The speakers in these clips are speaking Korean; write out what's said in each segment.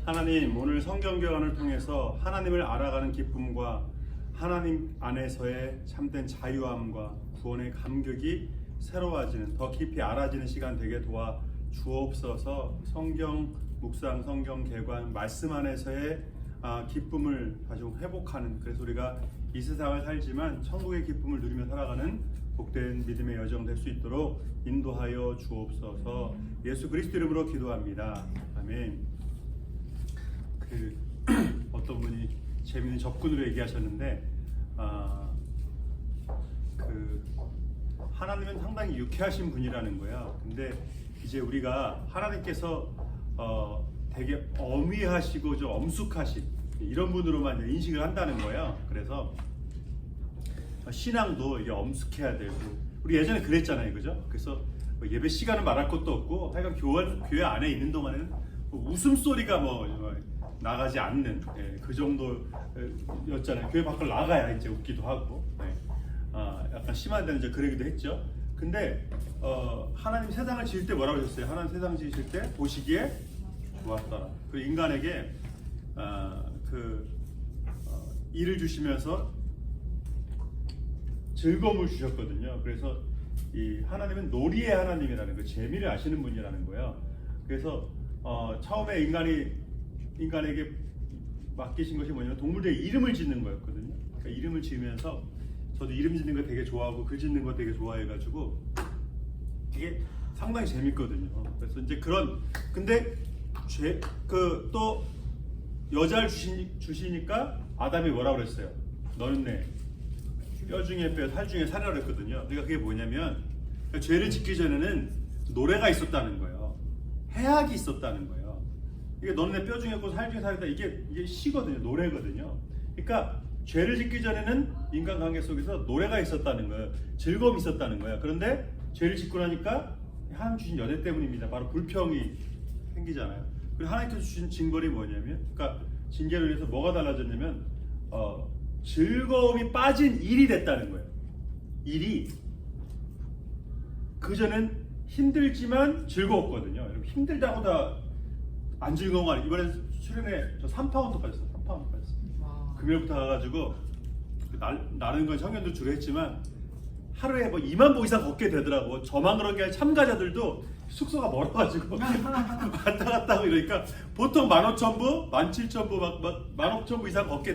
하나님, 오늘 성경 교환을 통해서 하나님을 알아가는 기쁨과 하나님 안에서의 참된 자유함과 구원의 감격이 새로워지는, 더 깊이 알아지는 시간 되게 도와 주옵소서. 성경 묵상, 성경 개관, 말씀 안에서의 기쁨을 다시 회복하는, 그래서 우리가 이 세상을 살지만 천국의 기쁨을 누리며 살아가는 복된 믿음의 여정 될 수 있도록 인도하여 주옵소서. 예수 그리스도 이름으로 기도합니다. 아멘. 어떤 분이 재미있는 접근으로 얘기하셨는데, 하나님은 상당히 유쾌하신 분이라는 거야. 근데 이제 우리가 하나님께서 되게 어미하시고 좀 엄숙하신 이런 분으로만 인식을 한다는 거예요. 그래서 신앙도 이게 엄숙해야 되고, 우리 예전에 그랬잖아요, 그죠? 그래서 예배 시간은 말할 것도 없고, 하여간 교회 안에 있는 동안에는 웃음소리가 나가지 않는 그 정도였잖아요. 교회 밖을 나가야 이제 웃기도 하고, 약간 심한 데는 이제 그러기도 했죠. 근데 하나님 세상을 지을 때 뭐라고 하셨어요? 하나님 세상 지으실 때 보시기에 좋았더라. 그리고 인간에게 일을 주시면서 즐거움을 주셨거든요. 그래서 이 하나님은 놀이의 하나님이라는 거, 재미를 아시는 분이라는 거예요. 그래서 처음에 인간에게 맡기신 것이 뭐냐면 동물들의 이름을 짓는 거였거든요. 그러니까 이름을 지으면서, 저도 이름 짓는 거 되게 좋아하고 글 짓는 거 되게 좋아해가지고 이게 상당히 재밌거든요. 그래서 이제 근데 또 여자를 주시니까 아담이 뭐라고 그랬어요? 너는 내 뼈 중에 뼈, 살 중에 살이라고 그랬거든요. 그러니까 그게 뭐냐면, 죄를 짓기 전에는 노래가 있었다는 거예요. 해악이 있었다는 거예요. 이게 너는 내 뼈 중에 있고 살 중에 살이다, 이게 시거든요. 노래거든요. 그러니까 죄를 짓기 전에는 인간관계 속에서 노래가 있었다는 거예요. 즐거움이 있었다는 거예요. 그런데 죄를 짓고 나니까 하나님 주신 연애 때문입니다. 바로 불평이 생기잖아요. 그리고 하나님께서 주신 징벌이 뭐냐면, 그러니까 징계로 인해서 뭐가 달라졌냐면 즐거움이 빠진 일이 됐다는 거예요. 일이 그전엔 힘들지만 즐거웠거든요. 여러분, 힘들다고 다 안 즐거운 거 아니에요. 이번에 수련회 저 3파운드 빠졌어요. 3파운드 빠졌어요. 금요일부터 가가지고 나르는 건 청년들 주로 했지만 하루에 2만 보 이상 걷게 되더라고. 저만 그런 게 아니라 참가자들도 숙소가 멀어가지고 왔다 갔다 하고 이러니까 보통 15,000보, 17,000보, 15,000보 이상 걷게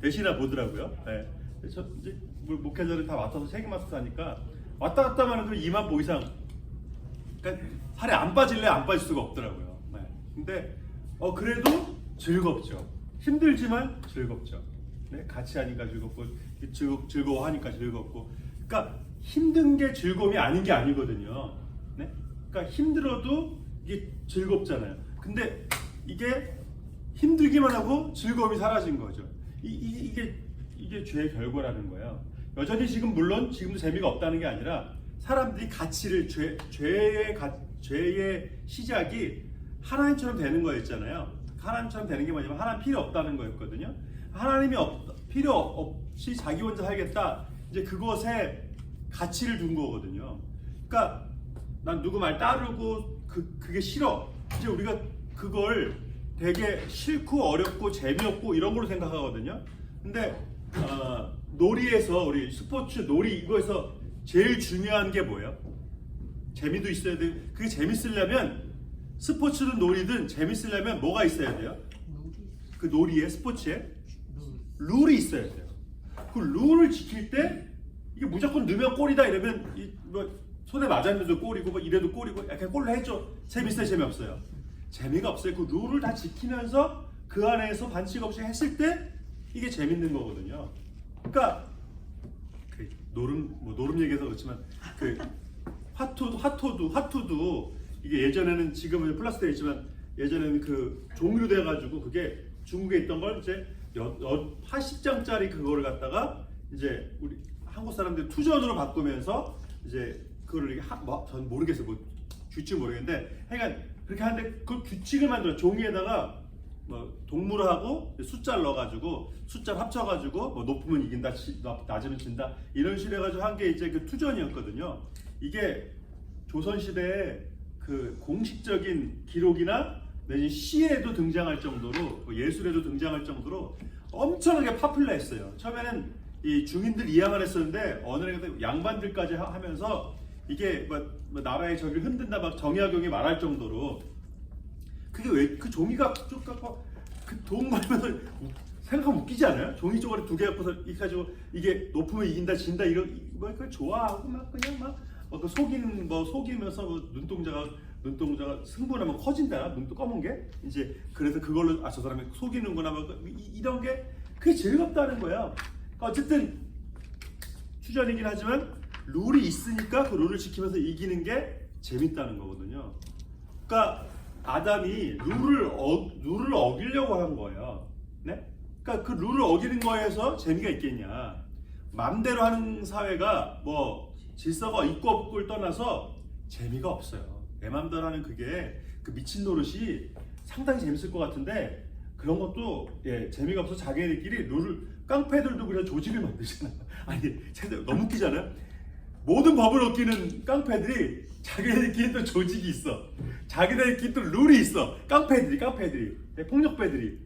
되시나 보더라고요. 네. 저 이제 목회자를 다 맡아서 세계 맡아서 하니까 왔다 갔다만 해도 2만 보 이상. 그러니까 살이 안 빠질래 안 빠질 수가 없더라고요. 네. 근데 그래도 즐겁죠. 힘들지만 즐겁죠. 네? 같이 하니까 즐겁고, 즐거워하니까 즐겁고. 그러니까 힘든 게 즐거움이 아닌 게 아니거든요. 네? 그러니까 힘들어도 이게 즐겁잖아요. 근데 이게 힘들기만 하고 즐거움이 사라진 거죠. 이게 죄의 결과라는 거예요. 여전히 지금도 재미가 없다는 게 아니라, 사람들이 가치를 죄의 시작이 하나님처럼 되는 거였잖아요. 하나님처럼 되는 게 뭐냐면 하나님 필요 없다는 거였거든요. 하나님이 필요 없이 자기 혼자 살겠다. 이제 그것에 가치를 둔 거거든요. 그러니까 난 누구 말 따르고 그게 싫어. 이제 우리가 그걸 되게 싫고 어렵고 재미없고 이런 걸로 생각하거든요. 근데 놀이에서, 우리 스포츠 놀이 이거에서 제일 중요한 게 뭐예요? 재미도 있어야 돼. 그게 재밌으려면, 스포츠든 놀이든 재밌으려면 뭐가 있어야 돼요? 그 놀이에, 스포츠에 룰이 있어야 돼요. 그 룰을 지킬 때 이게 무조건 넣으면 골이다 이러면 손에 맞았는데도 골이고 이래도 골이고 약간 골로 해줘. 재밌어요, 재미없어요? 재미가 없어요. 그 룰을 다 지키면서 그 안에서 반칙 없이 했을 때 이게 재밌는 거거든요. 그러니까 노름 얘기해서 그렇지만 화투도 이게 예전에는, 지금은 플라스틱 있지만 예전에는 종이로 돼가지고 그게 중국에 있던 걸 이제 80장짜리 그거를 갖다가 이제 우리 한국 사람들이 투전으로 바꾸면서 이제 그거를 전 모르겠어요. 규칙 모르겠는데 하여간 그렇게 하는데 그 규칙을 만들어 종이에다가 동물하고 숫자를 넣어가지고 숫자를 합쳐가지고 높으면 이긴다, 낮으면 진다 이런 식으로 해가지고 한 게 이제 그 투전이었거든요. 이게 조선시대에 그 공식적인 기록이나 내지 시에도 등장할 정도로 예술에도 등장할 정도로 엄청나게 파퓰러했어요. 처음에는 이 중인들 이해만 했었는데 어느 날 양반들까지 하면서 이게 뭐 나라의 저기를 흔든다 막 정약용이 말할 정도로 그게 왜 그 종이가 쭉 갖고 그 돈 걸면서 생각하면 웃기지 않아요? 종이 쪼가리 2개 갖고서 이렇게 가지고 이게 높으면 이긴다 진다 이런 뭐 그걸 좋아하고 막 그냥 막 속이는 뭐 속이면서 뭐 눈동자가 승부나면 커진다 눈도 검은 게 이제 그래서 그걸로 저 사람이 속이는구나 막 이런 게 그게 즐겁다는 거예요. 그러니까 어쨌든 추전이긴 하지만 룰이 있으니까 그 룰을 지키면서 이기는 게 재밌다는 거거든요. 그러니까 아담이 룰을 어기려고 한 거예요. 네? 그러니까 그 룰을 어기는 거에서 재미가 있겠냐? 맘대로 하는 사회가 뭐 질서가 있고 없고를 떠나서 재미가 없어요. 내 맘대로 하는 그게 그 미친 노릇이 상당히 재밌을 것 같은데 그런 것도 재미가 없어서 자기네들끼리 룰을 깡패들도 그냥 조직을 만들잖아요. 아니 너무 웃기잖아요. 모든 법을 어기는 깡패들이 자기네들끼리 또 조직이 있어. 자기네들끼리 또 룰이 있어. 깡패들이 폭력배들이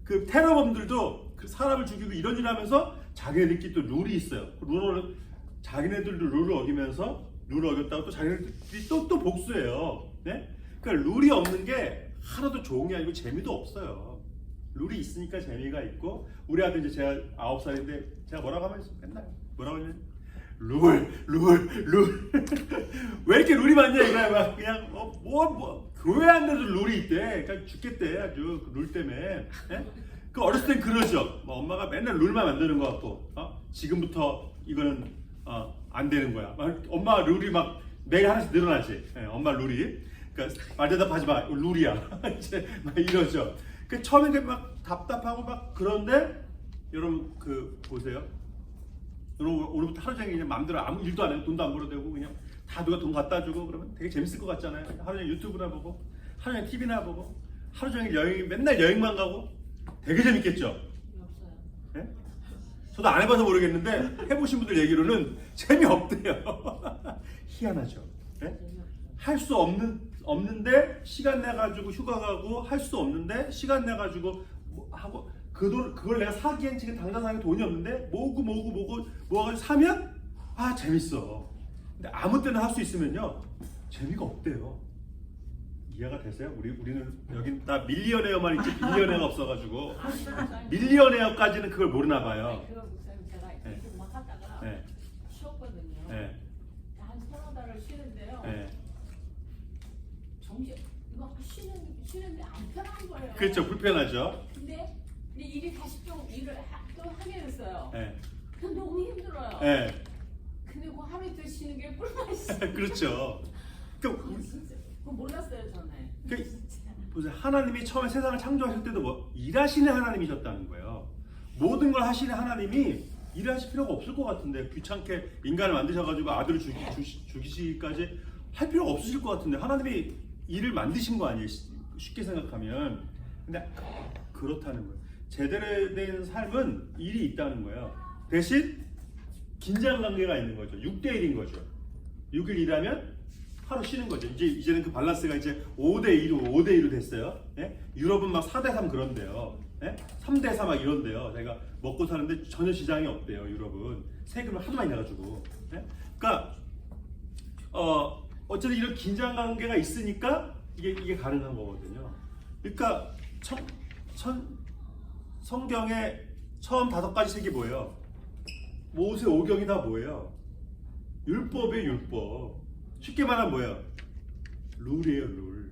그 테러범들도 그 사람을 죽이고 이런 일 하면서 자기네들끼리 또 룰이 있어요. 자기네들도 룰을 어기면서 룰을 어겼다고 또 자기네들끼리 또 복수해요. 그러니까 룰이 없는 게 하나도 좋은 게 아니고 재미도 없어요. 룰이 있으니까 재미가 있고 우리 아들 이제 제가 9살인데 제가 뭐라고 하면 맨날 뭐라고 하냐면 룰 왜 이렇게 룰이 많냐 이거야. 막 그냥 뭐 교회 안 돼도 룰이 있대. 그러니까 죽겠대 아주 그 룰 때문에. 그 어렸을 땐 그러죠. 뭐 엄마가 맨날 룰만 만드는 것 같고 지금부터 이거는 안 되는 거야. 엄마 룰이 막 매일 하나씩 늘어나지. 엄마 룰이. 그러니까 말 대답하지 마. 룰이야. 이제 막 이러죠. 그 처음에 막 답답하고 막 그런데 여러분 그 보세요. 오늘부터 하루 종일 그냥 마음대로 아무 일도 안 해도 돈도 안 벌어도 되고 그냥 다 누가 돈 갖다 주고 그러면 되게 재밌을 것 같잖아요. 하루 종일 유튜브나 보고 하루 종일 TV나 보고 하루 종일 맨날 여행만 가고 되게 재밌겠죠? 없어요. 네? 저도 안 해봐서 모르겠는데 해보신 분들 얘기로는 재미없대요. 희한하죠? 네? 할 수 없는데 시간 내가지고 휴가 가고 할 수 없는데 시간 내가지고 뭐 하고 그걸 내가 사기엔 지금 당장 사기 돈이 없는데 뭐가지고 사면 재밌어. 근데 아무 때나 할 수 있으면요 재미가 없대요. 이해가 되세요? 우리는 여긴 다 밀리언웨어만 있지 빌리언웨어가 없어가지고 밀리언웨어까지는 그걸 모르나 봐요. 그거 목사님 제가 이렇게 막 하다가 쉬었거든요. 한 3-4달을 쉬는데요. 정신 이거 쉬는데 안 편한 거예요. 그렇죠, 불편하죠. 근데 일이 다시 좀 일을 또 하게 됐어요. 근데 너무 힘들어요. 근데 그 하루 이틀 쉬는 게 꿀맛이죠. 그렇죠. 진짜 그거 몰랐어요 저는. 보세요. 하나님이 처음에 세상을 창조하실 때도 뭐 일하시는 하나님이셨다는 거예요. 모든 걸 하시는 하나님이 일하실 필요가 없을 것 같은데 귀찮게 인간을 만드셔가지고 아들을 죽이시기까지 할 필요가 없으실 것 같은데 하나님이 일을 만드신 거 아니에요? 쉽게 생각하면. 근데 그렇다는 거예요. 제대로 된 삶은 일이 있다는 거예요. 대신 긴장 관계가 있는 거죠. 6대1인 거죠. 6일 일하면 하루 쉬는 거죠. 이제는 그 밸런스가 이제 5대2로 됐어요. 유럽은 막 4대3 그런데요. 3대4 막 이런데요. 제가 먹고 사는데 전혀 지장이 없대요. 유럽은 세금을 하도 많이 내가지고. 그러니까 어쨌든 이런 긴장 관계가 있으니까 이게 가능한 거거든요. 그러니까 성경의 처음 5가지 책이 뭐예요? 모세 5경이 다 뭐예요? 율법이에요, 율법. 쉽게 말하면 뭐예요? 룰이에요, 룰.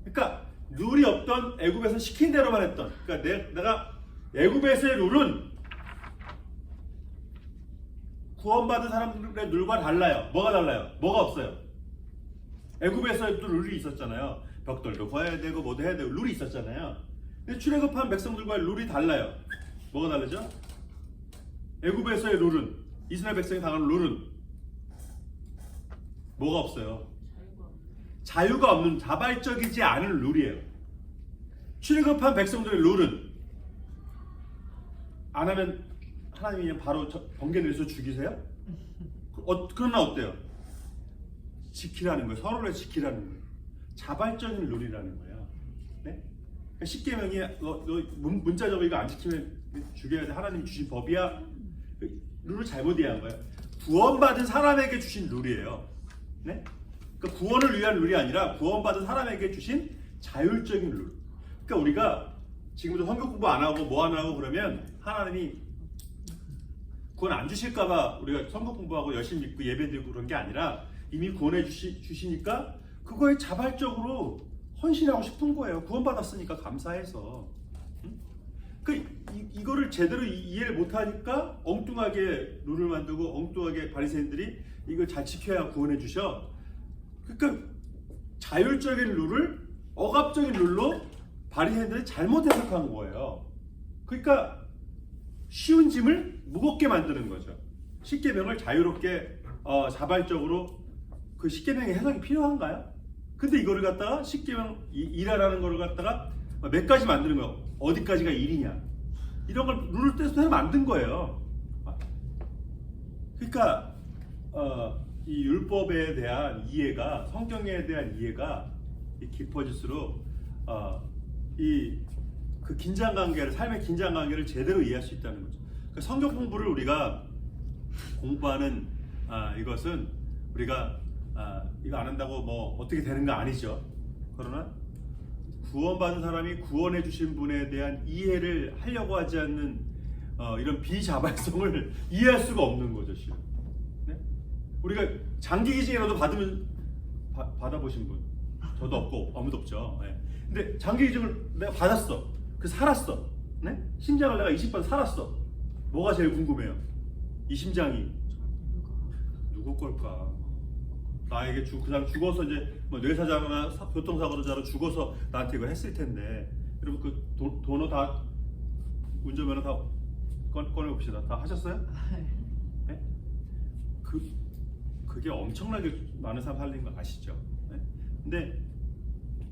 그러니까 룰이 없던 애굽에서 시킨 대로만 했던. 그러니까 내가 애굽에서의 룰은 구원받은 사람들의 룰과 달라요. 뭐가 달라요? 뭐가 없어요? 애굽에서도 룰이 있었잖아요. 벽돌도 거야 되고 뭐도 해야 되고 룰이 있었잖아요. 근데 출애굽한 백성들과의 룰이 달라요. 뭐가 다르죠? 애굽에서의 룰은 이스라엘 백성이 당하는 룰은 뭐가 없어요? 자유가 없는 자발적이지 않은 룰이에요. 출애굽한 백성들의 룰은 안 하면 하나님이 그냥 바로 번개 내려서 죽이세요? 그러나 어때요? 지키라는 거예요. 서로를 지키라는 거예요. 자발적인 룰이라는 거예요. 네? 그러니까 10계명이 너 문자적으로 이거 안 지키면 죽여야 돼. 하나님이 주신 법이야. 룰을 잘못 이해한 거예요. 구원받은 사람에게 주신 룰이에요. 네? 그러니까 구원을 위한 룰이 아니라 구원받은 사람에게 주신 자율적인 룰. 그러니까 우리가 지금부터 성경 공부 안 하고 뭐 안 하고 그러면 하나님이 구원 안 주실까봐 우리가 성경 공부하고 열심히 믿고 예배드리고 그런 게 아니라 이미 구원해 주시니까 그거에 자발적으로 헌신하고 싶은 거예요. 구원받았으니까 감사해서. 이거를 제대로 이해를 못하니까 엉뚱하게 룰을 만들고 엉뚱하게 바리새인들이 이걸 잘 지켜야 구원해 주셔. 그러니까 자율적인 룰을 억압적인 룰로 바리새인들이 잘못 해석한 거예요. 그러니까 쉬운 짐을 무겁게 만드는 거죠. 십계명을 자유롭게 자발적으로 그 십계명의 해석이 필요한가요? 근데 이거를 갖다가 십계명 일하라는 거를 갖다가 몇 가지 만드는 거예요. 어디까지가 일이냐 이런 걸 룰을 떼서 만든 거예요. 그러니까 이 율법에 대한 이해가 성경에 대한 이해가 깊어질수록 그 긴장관계를 삶의 긴장관계를 제대로 이해할 수 있다는 거죠. 그러니까 성경 공부를 우리가 공부하는 이것은 우리가 이거 안 한다고 뭐 어떻게 되는 거 아니죠. 그러나 구원받은 사람이 구원해 주신 분에 대한 이해를 하려고 하지 않는 이런 비자발성을 이해할 수가 없는 거죠. 실은. 네? 우리가 장기 기증이라도 받아보신 분 저도 없고 아무도 없죠. 네. 근데 장기 기증을 내가 받았어. 그 살았어. 네? 심장을 내가 20번 살았어. 뭐가 제일 궁금해요? 이 심장이 누구 걸까? 나에게 그 사람 죽어서 이제 뭐 뇌사자나 교통사고로 죽어서 나한테 이걸 했을 텐데 여러분 그 도너 다 운전면허 다 꺼내 봅시다. 다 하셨어요? 네? 그게 엄청나게 많은 사람 살린 거 아시죠? 네? 근데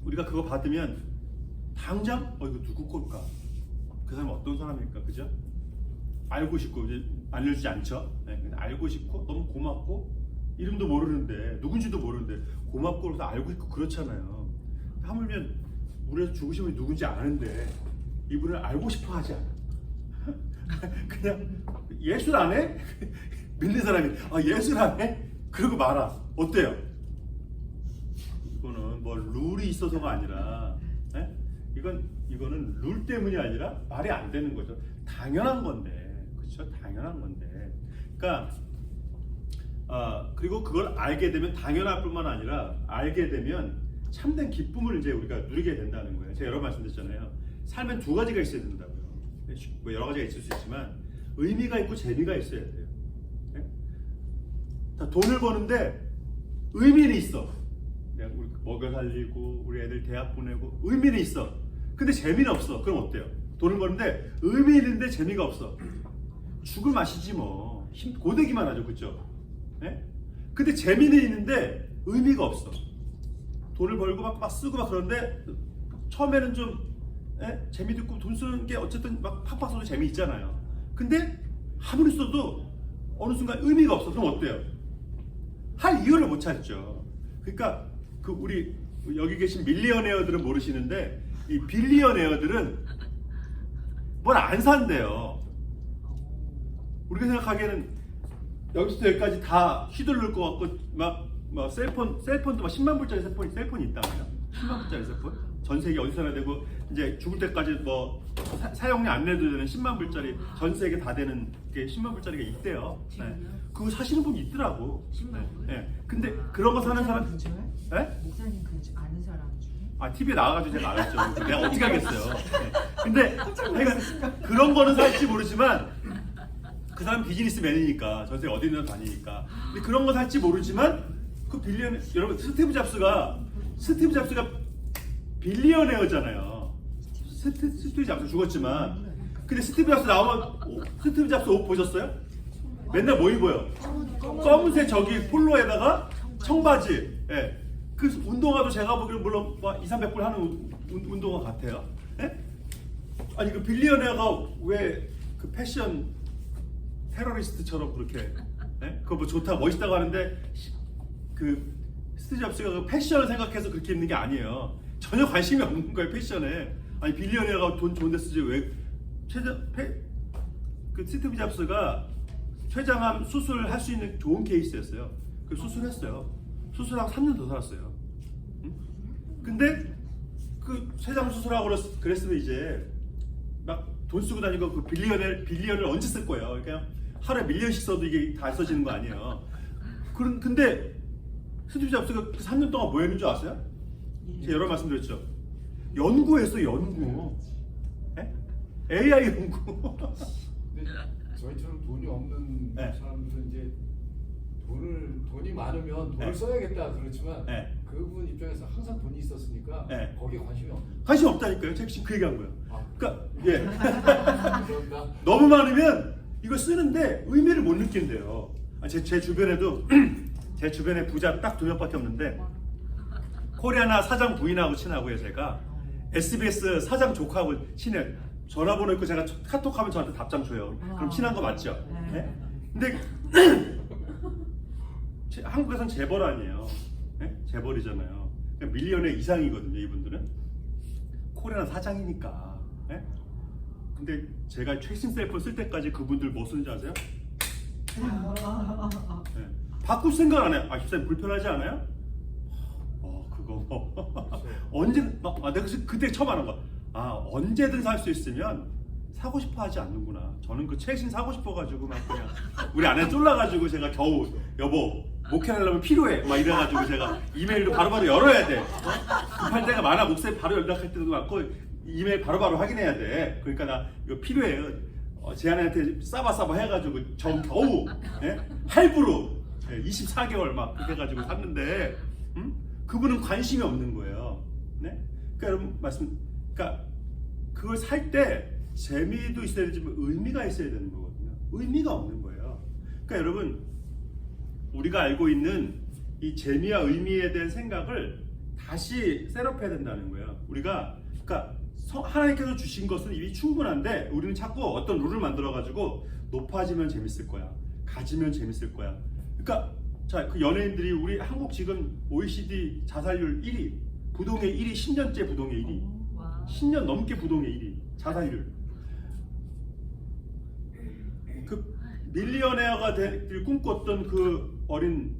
우리가 그거 받으면 당장 이거 누구 걸까? 그 사람은 어떤 사람일까? 그죠? 알고 싶고 이제 알려주지 않죠? 네, 근데 알고 싶고 너무 고맙고 이름도 모르는데 누군지도 모르는데 고맙고 그래서 알고 있고 그렇잖아요. 하물며 우리에서 죽으신 분이 누군지 아는데 이분을 알고 싶어 하지 않아. 그냥 예술 안 해? 믿는 사람이 예술 안 해? 그러고 말아. 어때요? 이거는 뭐 룰이 있어서가 아니라 이거는 룰 때문이 아니라 말이 안 되는 거죠. 당연한 건데, 그렇죠? 당연한 건데. 그러니까 그리고 그걸 알게 되면 당연할 뿐만 아니라 알게 되면 참된 기쁨을 이제 우리가 누리게 된다는 거예요. 제가 여러 번 말씀드렸잖아요. 삶엔 두 가지가 있어야 된다고요. 뭐 여러 가지가 있을 수 있지만 의미가 있고 재미가 있어야 돼요. 네? 돈을 버는데 의미는 있어. 내가 우리 먹여 살리고 우리 애들 대학 보내고 의미는 있어. 근데 재미는 없어. 그럼 어때요? 돈을 버는데 의미 있는데 재미가 없어. 죽을 맛이지 뭐. 고되기만 하죠, 그렇죠? 네? 근데 재미는 있는데 의미가 없어. 돈을 벌고 막 쓰고 막 그런데 처음에는 좀 재미도 있고 돈 쓰는 게 어쨌든 막 팍팍 써도 재미있잖아요. 근데 아무리 써도 어느 순간 의미가 없어. 그럼 어때요? 할 이유를 못 찾죠. 그러니까 그 우리 여기 계신 밀리언웨어들은 모르시는데 이 빌리언웨어들은 뭘 안 산대요. 우리가 생각하기에는 여기서부터 여기까지 다 휘둘릴 것 같고 막 셀폰도 막 10만 불짜리 셀폰이 있다고요. 10만 불짜리 셀폰? 전 세계 어디서나 되고 이제 죽을 때까지 뭐 사용료 안 내도 되는 10만 불짜리 전 세계 다 되는 게 10만 불짜리가 있대요. 네. 그거 사시는 분이 있더라고. 10만 불? 네. 근데 그런 거 사는 사람 네? 목사님 아는 사람 중에? TV에 나와가지고 제가 알았죠. 내가 어떻게 하겠어요. 네. 근데 그러니까 그런 거는 살지 모르지만 그 사람 비즈니스맨이니까 전세 어디든 다니니까. 근데 그런 거 살지 모르지만 그 빌리언 여러분 스티브 잡스가 빌리언웨어잖아요. 스티브 잡스 죽었지만 근데 스티브 잡스 나오면 스티브 잡스 옷 보셨어요? 맨날 뭐 입어요? 검은색 저기 폴로에다가 청바지. 예. 그 운동화도 제가 보기에는 물론 200~300불 하는 운동화 같아요. 예? 아니 그 빌리언웨어가 왜 그 패션 테러리스트처럼 그렇게 그거 뭐 좋다 멋있다고 하는데 그 스티브 잡스가 그 패션을 생각해서 그렇게 입는 게 아니에요. 전혀 관심이 없는 거예요, 패션에. 아니 빌리언웨어가 돈 좋은데 쓰지 왜 그 스티브 잡스가 췌장암 수술할 수 있는 좋은 케이스였어요. 그 수술했어요. 수술하고 3년 더 살았어요. 응? 근데 그 췌장 수술하고 그랬으면 이제 막 돈 쓰고 다니고 그 빌리언을 언제 쓸 거예요? 그냥 하루에 밀리언씩 써도 이게 다 써지는 거 아니에요. 근데 스티브 잡스가 그 3년 동안 뭐 했는 줄 아세요? 제가 여러 번 말씀드렸죠. 연구했어, 연구. 에? AI 연구. 근데 저희처럼 돈이 없는 네. 사람들은 이제 돈이 많으면 돈을 네. 써야겠다 그렇지만 네. 그분 입장에서 항상 돈이 있었으니까 네. 거기에 관심이 없는. 관심 없다니까요. 제가 지금 그 얘기한 거예요. 아, 그러니까 예. 그런가? 너무 많으면 이거 쓰는데 의미를 못 느낀대요. 제 주변에도 제 주변에 부자 딱 2명밖에 없는데 코리아나 사장 부인하고 친하고요. 제가 SBS 사장 조카하고 친해. 전화번호 있고 제가 카톡하면 저한테 답장 줘요. 그럼 친한 거 맞죠? 네? 근데 한국에선 재벌 아니에요. 네? 재벌이잖아요. 그러니까 밀리언의 이상이거든요. 이분들은 코리아나 사장이니까. 네? 근데 제가 최신 셀폰 쓸 때까지 그분들 뭐 쓰는지 아세요? 네. 바꿀 생각 안 해요. 아, 집사님 불편하지 않아요? 그거 언제 내가 그때 처음 아는 거. 언제든 살 수 있으면 사고 싶어 하지 않는구나. 저는 그 최신 사고 싶어 가지고 막 그냥 우리 아내 쫄라가지고 제가 겨우 여보 목회하려면 필요해 막 이래가지고 제가 이메일도 바로바로 열어야 돼. 급할 때가 많아. 목사님 바로 연락할 때도 많고 이메일 바로바로 확인해야 돼. 그러니까 나 이거 필요해요. 제 아내한테 싸바싸바 해가지고 겨우 할부로 24개월 막 그렇게 해가지고 샀는데 그분은 관심이 없는 거예요. 네? 그러니까 여러분 그러니까 그걸 살 때 재미도 있어야 되지만 의미가 있어야 되는 거거든요. 의미가 없는 거예요. 그러니까 여러분 우리가 알고 있는 이 재미와 의미에 대한 생각을 다시 셋업해야 된다는 거예요. 우리가 그러니까 하나님께서 주신 것은 이미 충분한데 우리는 자꾸 어떤 룰을 만들어 가지고 높아지면 재밌을 거야. 가지면 재밌을 거야. 그러니까 자, 그 연예인들이 우리 한국 지금 OECD 자살률 1위, 부동의 1위, 10년째 부동의 1위. 10년 넘게 부동의 1위, 자살률. 그 밀리어네어가 될 꿈꿨던 그 어린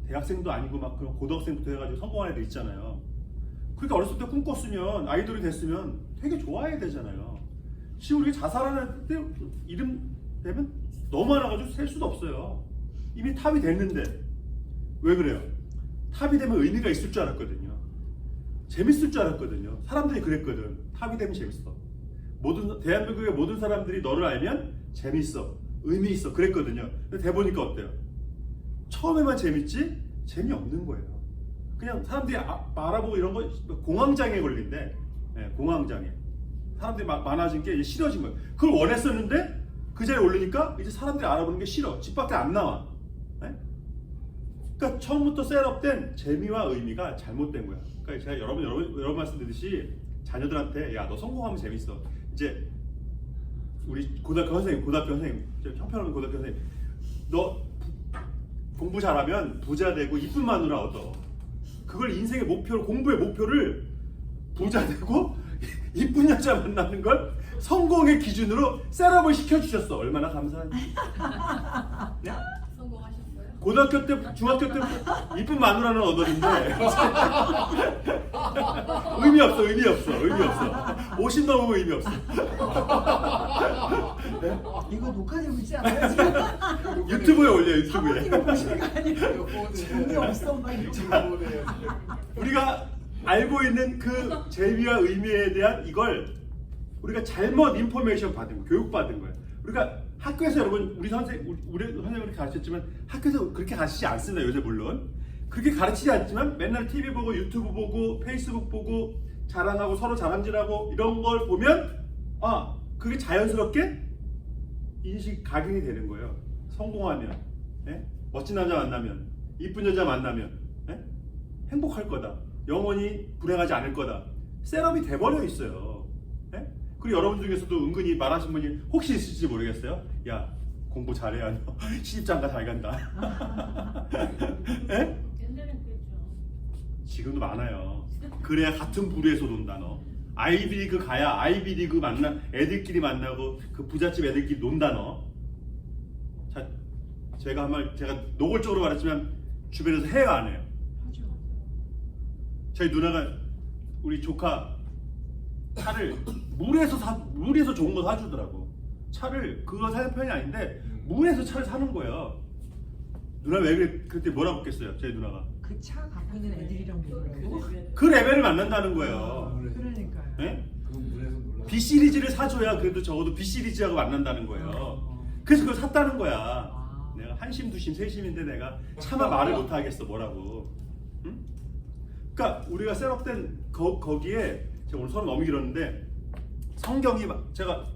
대학생도 아니고 막 그런 고등학생부터 해가지고 성공한 애들 있잖아요. 그러니까 어렸을 때 꿈꿨으면 아이돌이 됐으면 되게 좋아해야 되잖아요. 지금 우리가 자살하는 때 이름 되면 너무 많아가지고 셀 수도 없어요. 이미 탑이 됐는데 왜 그래요? 탑이 되면 의미가 있을 줄 알았거든요. 재밌을 줄 알았거든요. 사람들이 그랬거든. 탑이 되면 재밌어. 대한민국의 모든 사람들이 너를 알면 재밌어, 의미 있어 그랬거든요. 근데 돼보니까 어때요? 처음에만 재밌지 재미없는 거예요. 그냥 사람들이 알아보고 이런 거 공황장애 걸린대. 공황장애. 사람들이 많아진 게 이제 싫어진 거예요. 그걸 원했었는데 그 자리에 오르니까 이제 사람들이 알아보는 게 싫어. 집 밖에 안 나와. 그러니까 처음부터 셋업된 재미와 의미가 잘못된 거야. 그러니까 제가 여러 번 말씀드렸듯이 자녀들한테 야 너 성공하면 재밌어. 이제 우리 고등학교 선생님, 형편없는 고등학교 선생님, 너 공부 잘하면 부자 되고 이쁜 마누라 얻어. 그걸 인생의 목표를 공부의 목표를 부자 되고 이쁜 여자 만나는 걸 성공의 기준으로 셋업을 시켜주셨어. 얼마나 감사한지. 네? 성공하셨어요? 고등학교 때, 중학교 때 이쁜 마누라는 얻었는데 의미 없어. 50 넘으면 의미 없어. 이거 녹화되고 있지 않아요? 지금? 유튜브에 올려, 유튜브에. 이거 보시는 거 아니에요? 재미없어 막 이렇게. 우리가 알고 있는 그 재미와 의미에 대한 이걸 우리가 잘못 인포메이션 받은 거, 교육 받은 거예요. 우리가 학교에서 여러분 우리 선생님이 가르쳤지만 학교에서 그렇게 가르치지 않습니다. 요새 물론 그렇게 가르치지 않지만 맨날 TV 보고 유튜브 보고 페이스북 보고 자랑하고 서로 자랑질하고 이런 걸 보면 그게 자연스럽게 인식 각인이 되는 거예요. 성공하면, 멋진 남자 만나면, 이쁜 여자 만나면, 행복할 거다. 영원히 불행하지 않을 거다. 셋업이 돼버려 있어요. 그리고 여러분 중에서도 은근히 말하신 분이 혹시 있을지 모르겠어요. 야, 공부 잘해야 너 시집장가 잘 간다. 에? 옛날엔 그랬죠. 지금도 많아요. 그래야 같은 부류에서 논다 너. 아이비리그 가야 아이비리그 만나 애들끼리 만나고 그 부잣집 애들끼리 논다 너. 자, 제가 노골적으로 말했지만 주변에서 해요 안 해요? 하죠. 저희 누나가 우리 조카 차를 물에서 좋은 거 사주더라고. 차를 그거 사는 편이 아닌데 물에서 차를 사는 거예요. 누나 왜 그때 뭐라고 했겠어요? 저희 누나가 그 차 갖고 있는 애들이랑 놀라고. 그 레벨을 만난다는 거예요. 그러니까요. 예? 그 물에서 놀라. B 시리즈를 사줘야 그래도 적어도 B 시리즈하고 만난다는 거예요. 그래서 그걸 샀다는 거야. 내가 한심 두심 세심인데 내가 차마 말을 못 하겠어 뭐라고. 응? 그러니까 우리가 셋업된 거기에 제가 오늘 서론 너무 길었는데 성경이 제가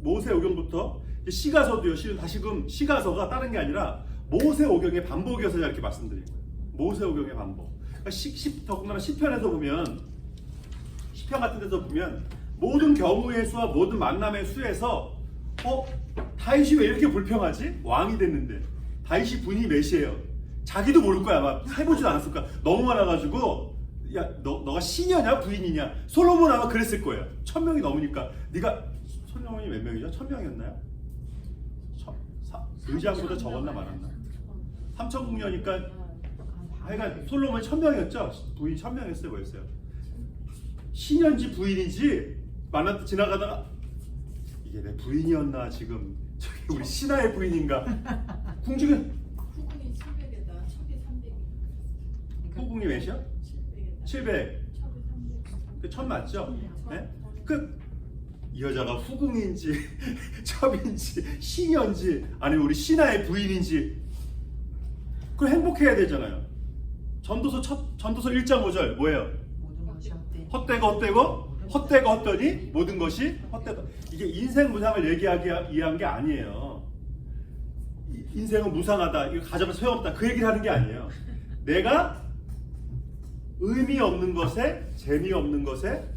모세오경부터 시가서도요. 실은 다시금 시가서가 다른 게 아니라 모세오경의 반복이어서 제가 이렇게 말씀드린 거예요. 모세오경의 반복. 그러니까 더군다나 시편에서 보면 시편 같은 데서 보면 모든 경우의 수와 모든 만남의 수에서 다윗이 왜 이렇게 불평하지? 왕이 됐는데 다윗이 분이 몇이에요? 자기도 모를 거야. 아마 해보지도 않았을 거야. 너무 많아가지고 야 너가 시녀냐 부인이냐? 솔로몬 아마 그랬을 거예요. 1000명이 넘으니까 네가 솔로몬이 몇 명이죠? 1000명이었나요? 의장보다 적었나 많았나? 3,000국녀니까 하여간 솔로몬이 1000명이었죠? 부인 1000명이었어요? 뭐였어요? 신현지 부인이지 지나가다가 이게 내 부인이었나 지금 저기 우리 신하의 부인인가 궁중은 후궁이 700에다 첩이 300. 후궁이 몇이요? 700에다 700. 첩이 300. 그 천 맞죠? 네? 이 여자가 후궁인지 첩인지 신현지 아니면 우리 신하의 부인인지 그걸 행복해야 되잖아요. 전도서 1장 5절 뭐예요? 모든 것이 헛되고 헛되니 모든 것이 헛되다. 이게 인생 무상을 위한 게 아니에요. 인생은 무상하다. 이거 가져면 소용없다. 그 얘기를 하는 게 아니에요. 내가 의미 없는 것에 재미없는 것에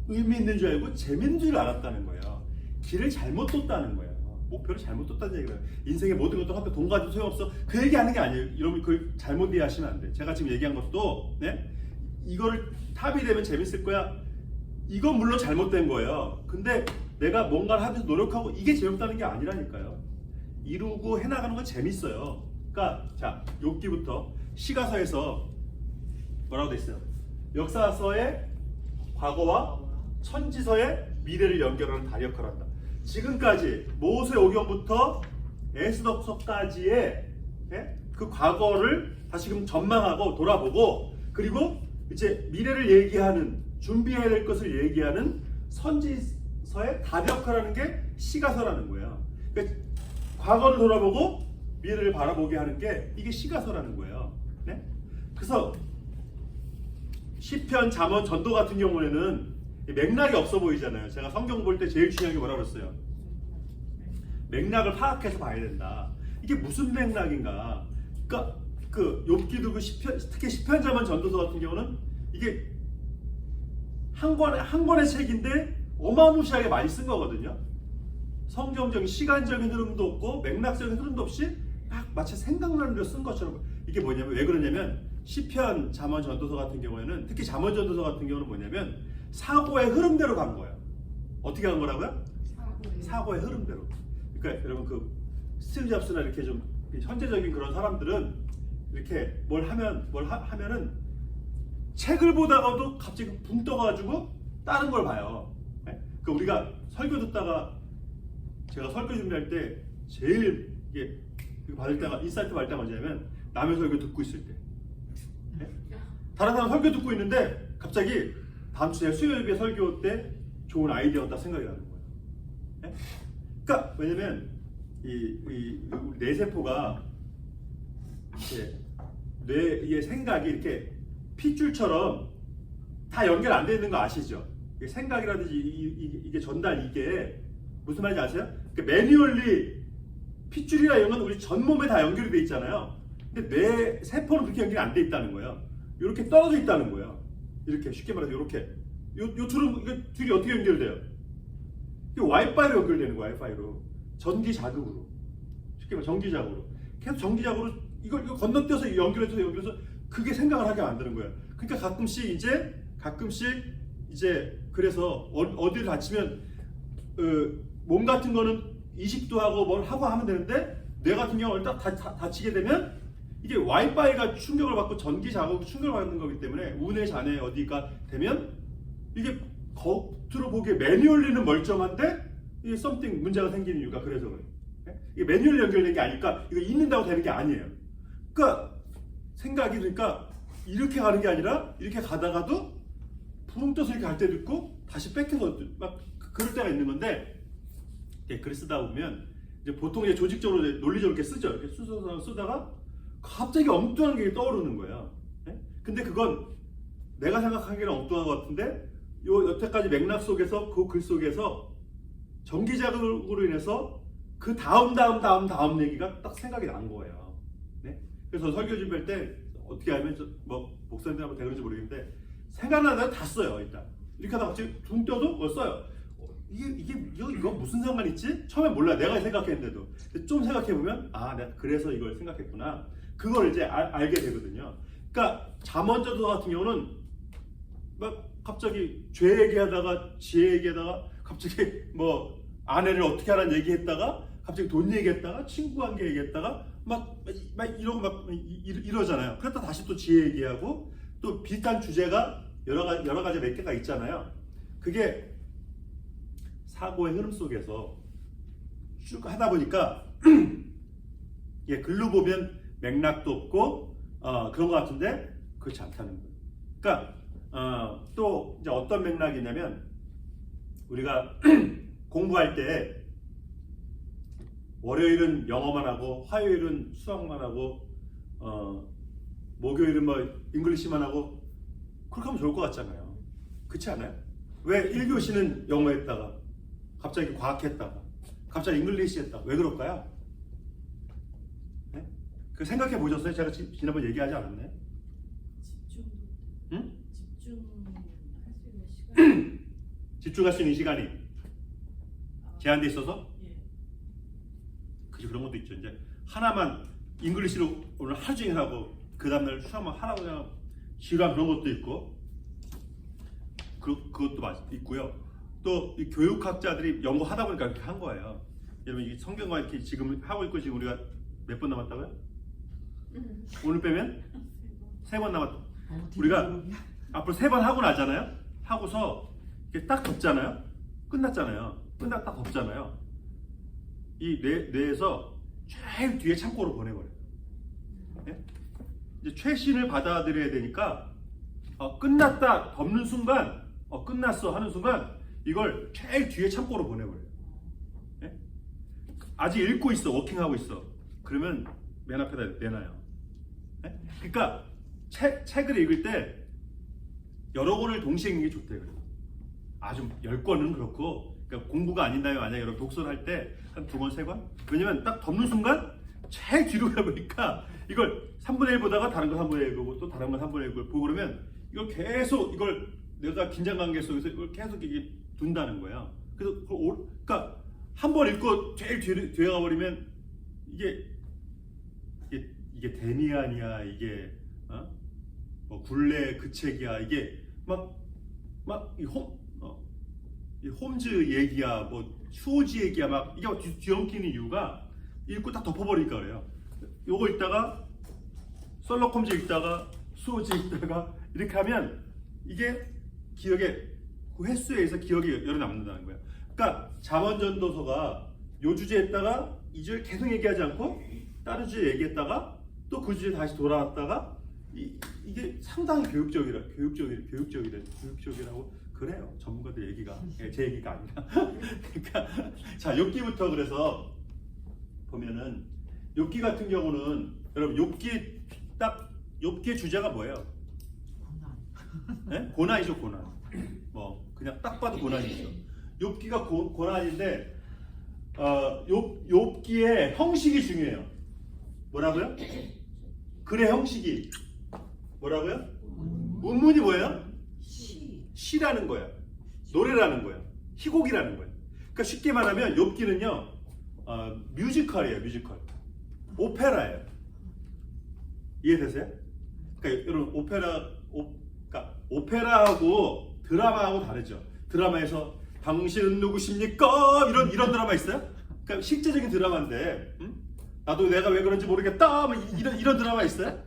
의미 있는 줄 알고 재밌는 줄 알았다는 거예요. 길을 잘못 뒀다는 거예요. 목표를 잘못 뒀다는 얘기예요. 인생의 모든 것도 헛되고 돈 가지고 소용없어. 그 얘기하는 게 아니에요. 여러분 그걸 잘못 이해하시면 안 돼. 제가 지금 얘기한 것도 네? 이거를 탑이 되면 재밌을 거야. 이건 물론 잘못된 거예요. 근데 내가 뭔가를 하면서 노력하고 이게 재밌다는 게 아니라니까요. 이루고 해나가는 건 재밌어요. 그러니까 자 욥기부터 시가서에서 뭐라고 돼 있어요? 역사서의 과거와 천지서의 미래를 연결하는 다리 역할을 한다. 지금까지 모세오경부터 에스더서까지의 그 과거를 다시금 전망하고 돌아보고 그리고 이제 미래를 얘기하는 준비해야 될 것을 얘기하는 선지서의 다리 역할을 하는 게 시가서라는 거예요. 그러니까 과거를 돌아보고 미래를 바라보게 하는 게 이게 시가서라는 거예요. 네? 그래서 시편, 잠언, 전도 같은 경우에는 맥락이 없어 보이잖아요. 제가 성경 볼 때 제일 중요한 게 뭐라고 그랬어요? 맥락을 파악해서 봐야 된다. 이게 무슨 맥락인가? 그러니까 그 욥기도 그 시편, 특히 시편, 잠언, 전도서 같은 경우는 이게 한 권의 책인데 어마무시하게 많이 쓴 거거든요. 성경적인 시간적인 흐름도 없고 맥락적인 흐름도 없이 막 마치 생각나는 대로 쓴 것처럼. 이게 뭐냐면 왜 그러냐면 시편, 잠언, 전도서 같은 경우에는 특히 잠언, 전도서 같은 경우는 뭐냐면 사고의 흐름대로 간 거예요. 어떻게 간 거라고요? 사고의 흐름대로. 그러니까 여러분 그 스티브 잡스나 이렇게 좀 현재적인 그런 사람들은 이렇게 뭘 하면은 책을 보다가도 갑자기 붕 떠가지고 다른 걸 봐요. 네? 그러니까 우리가 설교 듣다가 제가 설교 준비할 때 제일 이게 받을 때가 인사이트 받을 때가 언제냐면 남의 설교 듣고 있을 때. 네? 다른 사람 설교 듣고 있는데 갑자기 다음 주에 수요일에 설교 때 좋은 아이디어가 딱 생각이 나는 거예요. 네? 그러니까 왜냐면 우리 뇌세포가 이렇게 뇌의 생각이 이렇게 핏줄처럼 다 연결 안 돼 있는 거 아시죠? 생각이라든지 이게 전달 이게 무슨 말인지 아세요? 그러니까 매뉴얼리 핏줄이나 이런 건 우리 전 몸에 다 연결이 돼 있잖아요. 근데 뇌 세포는 그렇게 연결이 안 돼 있다는 거예요. 이렇게 떨어져 있다는 거예요. 이렇게 쉽게 말해서 이렇게 요 둘이 어떻게 연결돼요? 이게 와이파이로 연결되는 거예요. 와이파이로 전기 자극으로. 쉽게 말해 정기적으로 계속 정기적으로 이걸 건너뛰어서 연결해서 그게 생각을 하게 만드는 거예요. 그러니까 가끔씩 이제 그래서 어디를 다치면 몸 같은 거는 이식도 하고 뭘 하고 하면 되는데 뇌 같은 경우는 딱 다치게 되면 이게 와이파이가 충격을 받고 전기 자극 충격을 받는 거기 때문에 우뇌 잔해 어디가 되면 이게 겉으로 보기에 매뉴얼리는 멀쩡한데 이게 something 문제가 생기는 이유가 그래서 그래요. 이게 매뉴얼 연결된 게 아니니까 이거 잊는다고 되는 게 아니에요. 그러니까 생각이 그러니까 이렇게 가는 게 아니라 이렇게 가다가도 붕 떠서 이렇게 갈 때도 있고 다시 뺏겨서 막 그럴 때가 있는 건데 글을 쓰다 보면 이제 보통 이제 조직적으로 논리적으로 이렇게 쓰죠. 이렇게 쓰다가 갑자기 엉뚱한 게 떠오르는 거예요. 근데 그건 내가 생각하기에는 엉뚱한 것 같은데 여태까지 맥락 속에서 그 글 속에서 전기 자극으로 인해서 그 다음 얘기가 딱 생각이 난 거예요. 네? 그래서 설교 준비할 때 어떻게 하면 뭐 목사님들 한번 대그런지 모르겠는데 생각나는 대로 다 써요. 일단 이렇게 하다가 갑자기 둥 떠도 뭘 써요. 이거 무슨 상관 있지? 처음에 몰라 내가 생각했는데도 좀 생각해 보면 아 내가 그래서 이걸 생각했구나. 그걸 이제 알게 되거든요. 그러니까 잠언저서 같은 경우는 막 갑자기 죄 얘기하다가 지혜 얘기하다가 갑자기 뭐 아내를 어떻게 하라는 얘기했다가 갑자기 돈 얘기했다가 친구 관계 얘기했다가 막 이러고 막 이러잖아요. 그러다 다시 또 지혜 얘기하고 또 비슷한 주제가 여러 가지 몇 개가 있잖아요. 그게 사고의 흐름 속에서 쭉 하다 보니까 예, 글로 보면 맥락도 없고 그런 것 같은데 그렇지 않다는 거예요. 그러니까 또 이제 어떤 맥락이냐면 우리가 공부할 때 월요일은 영어만 하고 화요일은 수학만 하고 목요일은 뭐 잉글리시만 하고 그렇게 하면 좋을 것 같잖아요. 그렇지 않아요? 왜 1교시는 영어 했다가 갑자기 과학 했다가 갑자기 잉글리시 했다가 왜 그럴까요? 네? 그 생각해 보셨어요? 제가 지난번 얘기하지 않았나요? 응? 집중할 수 있는 시간이 제한돼 있어서? 그죠, 그런 것도 있죠. 이제 하나만 잉글리시로 오늘 하루 종일 하고 그 다음날 수학만 하라고 그냥 지루한 그런 것도 있고 그것도 있고요. 또 이 교육학자들이 연구하다 보니까 이렇게 한 거예요. 여러분 이 성경과 이렇게 지금 하고 있고 지금 우리가 몇 번 남았다고요? 오늘 빼면 3번 남았다. 우리가 앞으로 3번 하고 나잖아요. 하고서 이렇게 딱 덮잖아요. 끝났잖아요. 딱 덮잖아요. 이 뇌에서 제일 뒤에 창고로 보내버려요. 네? 이제 최신을 받아들여야 되니까 끝났다 덮는 순간 끝났어 하는 순간 이걸 제일 뒤에 창고로 보내버려요. 네? 아직 읽고 있어. 워킹하고 있어. 그러면 맨 앞에다 내놔요. 네? 그러니까 책을 읽을 때 여러 권을 동시에 읽는 게 좋대요. 아주 10권은 그렇고 그러니까 공부가 아닌다면 만약에 여러분 독서를 할 때 한 2권, 3권? 왜냐면 딱 덮는 순간 제일 뒤로 가보니까 이걸 3분의 1 보다가 다른 거 3분의 1 보고 또 다른 거 3분의 1 보고 그러면 이걸 계속 이걸 내가 긴장 관계 속에서 이걸 계속 이게 둔다는 거예요. 그래서 그러니까 한 번 읽고 제일 뒤에 가버리면 이게 데미안이야 이게 뭐 굴레 그 책이야 이게 이 홈즈 얘기야 뭐 수호지 얘기야 막 이게 뒤엉키는 이유가 읽고 딱 덮어버리니까 그래요. 요거 읽다가 셜록 홈즈 읽다가 수호지 읽다가 이렇게 하면 이게 기억에 그 횟수에 의해서 기억이 여러 남는다는 거예요. 그러니까 잠언전도서가 요 주제 했다가 이 주제 계속 얘기하지 않고 다른 주제 얘기했다가 또 그 주제 다시 돌아왔다가 이게 상당히 교육적이라고 그래요. 전문가들 얘기가 제 얘기가 아니라. 그러니까 자 욥기부터 그래서 보면은 욥기 같은 경우는 여러분 욥기의 주제가 뭐예요? 네? 고난이죠 고난. 뭐 그냥 딱 봐도 고난이죠. 욥기가 고난인데 욥기의 형식이 중요해요. 뭐라고요? 글의 형식이 뭐라고요? 문문이 뭐예요? 시라는 거야. 노래라는 거야. 희곡이라는 거야. 그러니까 쉽게 말하면 욥기는요 뮤지컬이에요. 뮤지컬. 오페라예요. 이해되세요? 그러니까 여러분 그러니까 오페라하고 드라마하고 다르죠. 드라마에서 당신은 누구십니까? 이런 드라마 있어요? 그러니까 실제적인 드라마인데, 응? 나도 내가 왜 그런지 모르겠다. 뭐 이런 드라마 있어요?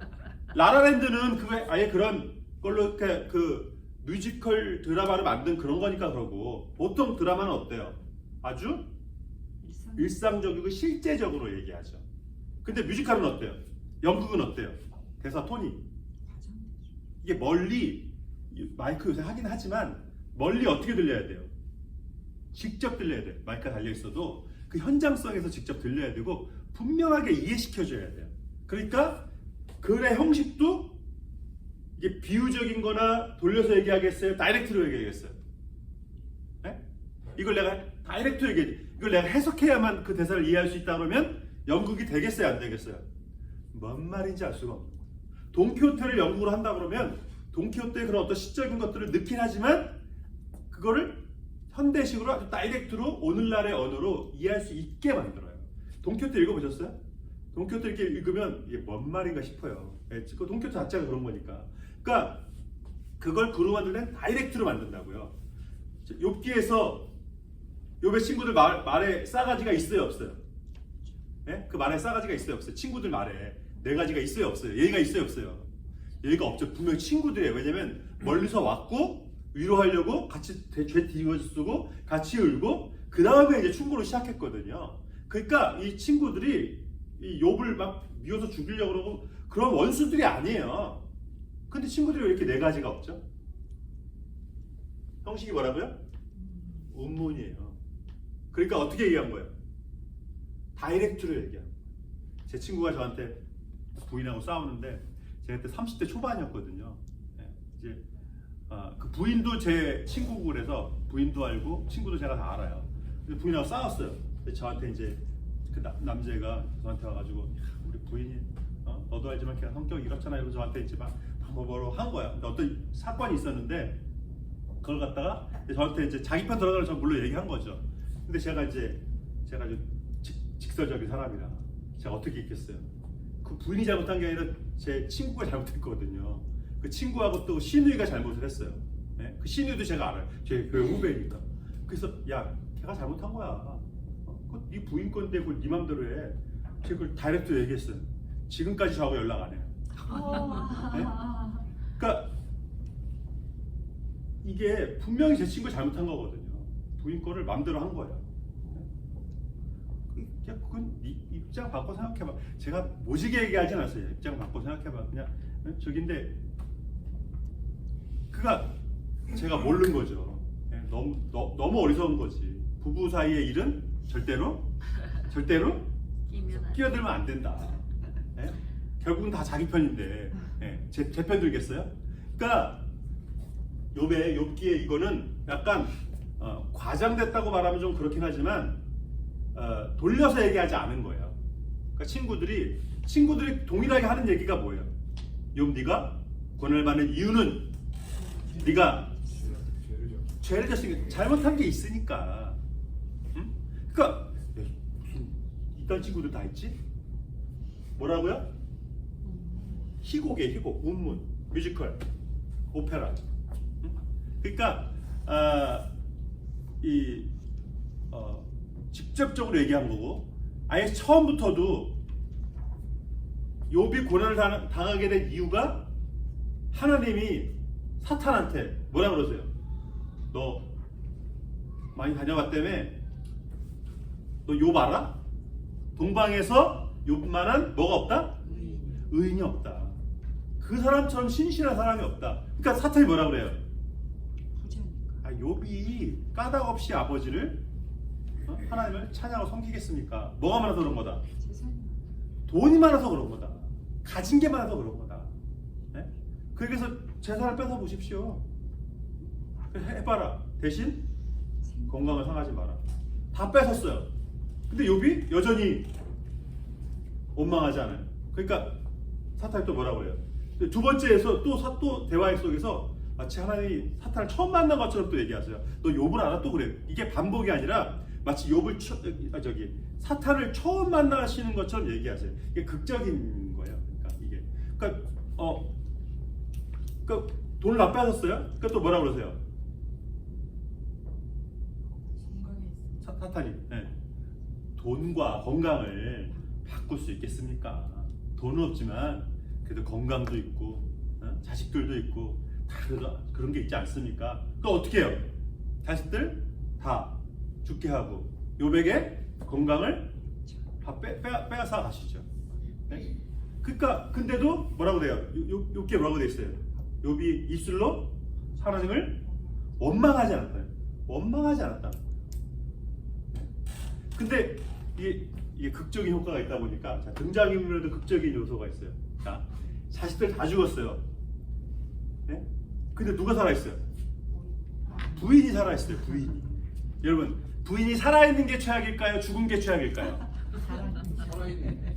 라라랜드는 아예 그런 걸로 그 뮤지컬 드라마를 만든 그런 거니까 그러고, 보통 드라마는 어때요? 아주 일상적이고 실제적으로 얘기하죠. 근데 뮤지컬은 어때요? 연극은 어때요? 대사 톤이 이게 멀리, 마이크 요새 하긴 하지만 멀리 어떻게 들려야 돼요? 직접 들려야 돼요. 마이크가 달려 있어도 그 현장성에서 직접 들려야 되고 분명하게 이해시켜 줘야 돼요. 그러니까 글의 형식도 이게 비유적인 거나 돌려서 얘기하겠어요? 다이렉트로 얘기하겠어요? 네? 이걸 내가 다이렉트로 이걸 내가 해석해야만 그 대사를 이해할 수 있다 그러면 연극이 되겠어요? 안 되겠어요? 뭔 말인지 알 수가 없는 거예요. 돈키호테를 연극으로 한다 그러면 돈키호테의 그런 어떤 시적인 것들을 넣긴 하지만 그거를 현대식으로 아주 다이렉트로 오늘날의 언어로 이해할 수 있게 만들어요. 돈키호테 읽어보셨어요? 돈키호테 이렇게 읽으면 이게 뭔 말인가 싶어요. 그 돈키호테 자체가 그런 거니까. 그러니까 그걸 그로 만들면 다이렉트로 만든다고요. 욥기에서 욥의 친구들 말에 싸가지가 있어요, 없어요? 네? 그 말에 싸가지가 있어요, 없어요? 친구들 말에 네 가지가 있어요, 없어요? 예의가 있어요, 없어요? 예의가 없죠. 분명히 친구들이에요. 왜냐면 멀리서 왔고 위로하려고 같이 죄 뒤집어쓰고 같이 울고 그 다음에 이제 충고를 시작했거든요. 그러니까 이 친구들이 이 욥을 막 미워서 죽이려고 그러고 그런 원수들이 아니에요. 근데 친구들이 왜 이렇게 네 가지가 없죠? 형식이 뭐라고요? 운문이에요. 그러니까 어떻게 얘기한 거예요? 다이렉트로 얘기한 거예요. 제 친구가 저한테 부인하고 싸우는데 제가 그때 30대 초반이었거든요. 네, 이제 그 부인도 제 친구고 그래서 부인도 알고 친구도 제가 다 알아요. 근데 부인하고 싸웠어요. 근데 저한테 이제 그 남자애가 저한테 와가지고 우리 부인이 너도 알지만 걔가 성격이 이렇잖아 이러고 저한테 이제 막 뭐로 한 거야. 근데 어떤 사건이 있었는데 그걸 갖다가 저한테 이제 자기 편 들어가는 전 물론 얘기한 거죠. 근데 제가 좀 직설적인 사람이라 제가 어떻게 있겠어요. 그 부인이 잘못한 게 아니라 제 친구가 잘못했거든요. 그 친구하고 또 신우이가 잘못을 했어요. 네? 그 신우이도 제가 알아요. 제 교회 후배니까. 그래서 야, 걔가 잘못한 거야. 그거 네 부인 건데 그걸 네 맘대로 해. 제가 그걸 다이렉트 얘기했어요. 지금까지 저하고 연락 안 해요. 네? 그러니까 이게 분명히 제 친구가 잘못한 거거든요. 부인 거를 맘대로 한 거예요. 그건 네 입장 바꿔 생각해봐. 제가 모지게 얘기하진 않았어요. 입장 바꿔 생각해봐. 그냥 저긴데 그가 제가 모르는 거죠. 너무 어리석은 거지. 부부 사이의 일은 절대로 끼어들면 안 된다. 네? 결국은 다 자기 편인데 제 편 들겠어요? 그러니까 욥기에 이거는 약간 과장됐다고 말하면 좀 그렇긴 하지만 돌려서 얘기하지 않은 거예요. 그러니까 친구들이 동일하게 하는 얘기가 뭐예요? 욥 네가 권을 받는 이유는 네가 죄를 졌으니까 잘못한 게 있으니까. 응? 그러니까 무슨 이딴 친구들 다 있지? 뭐라고요? 희곡이에요. 희곡, 운문, 뮤지컬, 오페라. 응? 그러니까 직접적으로 얘기한 거고 아예 처음부터도 욥이 고난을 당하게 된 이유가 하나님이 사탄한테 뭐라 그러세요? 너 많이 다녀봤다며? 너 욥 알아? 동방에서 욥만한 뭐가 없다? 의인이 없다. 그 사람처럼 신실한 사람이 없다. 그러니까 사탄이 뭐라 그래요? 욥이 까닭 없이 아버지를 하나님을 찬양하고 섬기겠습니까? 뭐가 많아서 그런 거다? 돈이 많아서 그런 거다. 가진 게 많아서 그런 거다. 네? 그래서 재산을 뺏어 보십시오. 해봐라. 대신 건강을 상하지 마라. 다 뺏었어요. 근데 욥이 여전히 원망하지 않아요. 그러니까 사탄이 또 뭐라고 해요? 두 번째에서 또 대화 속에서 마치 하나님이 사탄을 처음 만난 것처럼 또 얘기하세요. 너 욥을 알아? 또 그래요. 이게 반복이 아니라 마치 사탄을 처음 만나시는 것처럼 얘기하세요. 이게 극적인 거예요. 그러니까 돈을 납부하셨어요? 그러니까 또 뭐라 그러세요? 사탄이 돈과 건강을 바꿀 수 있겠습니까? 돈은 없지만 그래도 건강도 있고 자식들도 있고 다 그런 게 있지 않습니까? 또 어떻게 해요? 자식들 다 죽게 하고 욥에게 건강을 다 빼앗아 가시죠. 네? 그러니까 근데도 뭐라고 돼요? 욥기에 뭐라고 돼 있어요? 욥이 입술로 하나님을 원망하지 않았어요. 원망하지 않았다. 근데 이게 극적인 효과가 있다 보니까 자, 등장인물에도 극적인 요소가 있어요. 자, 자식들 다 죽었어요. 네? 근데 누가 살아있어요? 부인이 살아있어요. 부인이. 여러분, 부인이 살아있는 게 최악일까요? 죽은 게 최악일까요?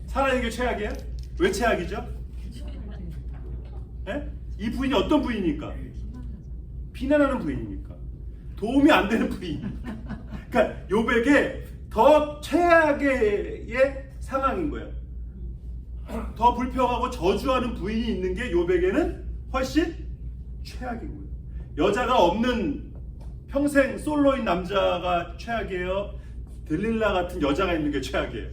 살아있는 게 최악이에요? 왜 최악이죠? 네? 이 부인이 어떤 부인입니까? 비난하는 부인이니까. 도움이 안 되는 부인. 그러니까 욥에게 더 최악의 상황인 거예요. 더 불평하고 저주하는 부인이 있는 게 욥에게는 훨씬 최악인 거예요. 여자가 없는 평생 솔로인 남자가 최악이에요? 들릴라 같은 여자가 있는 게 최악이에요?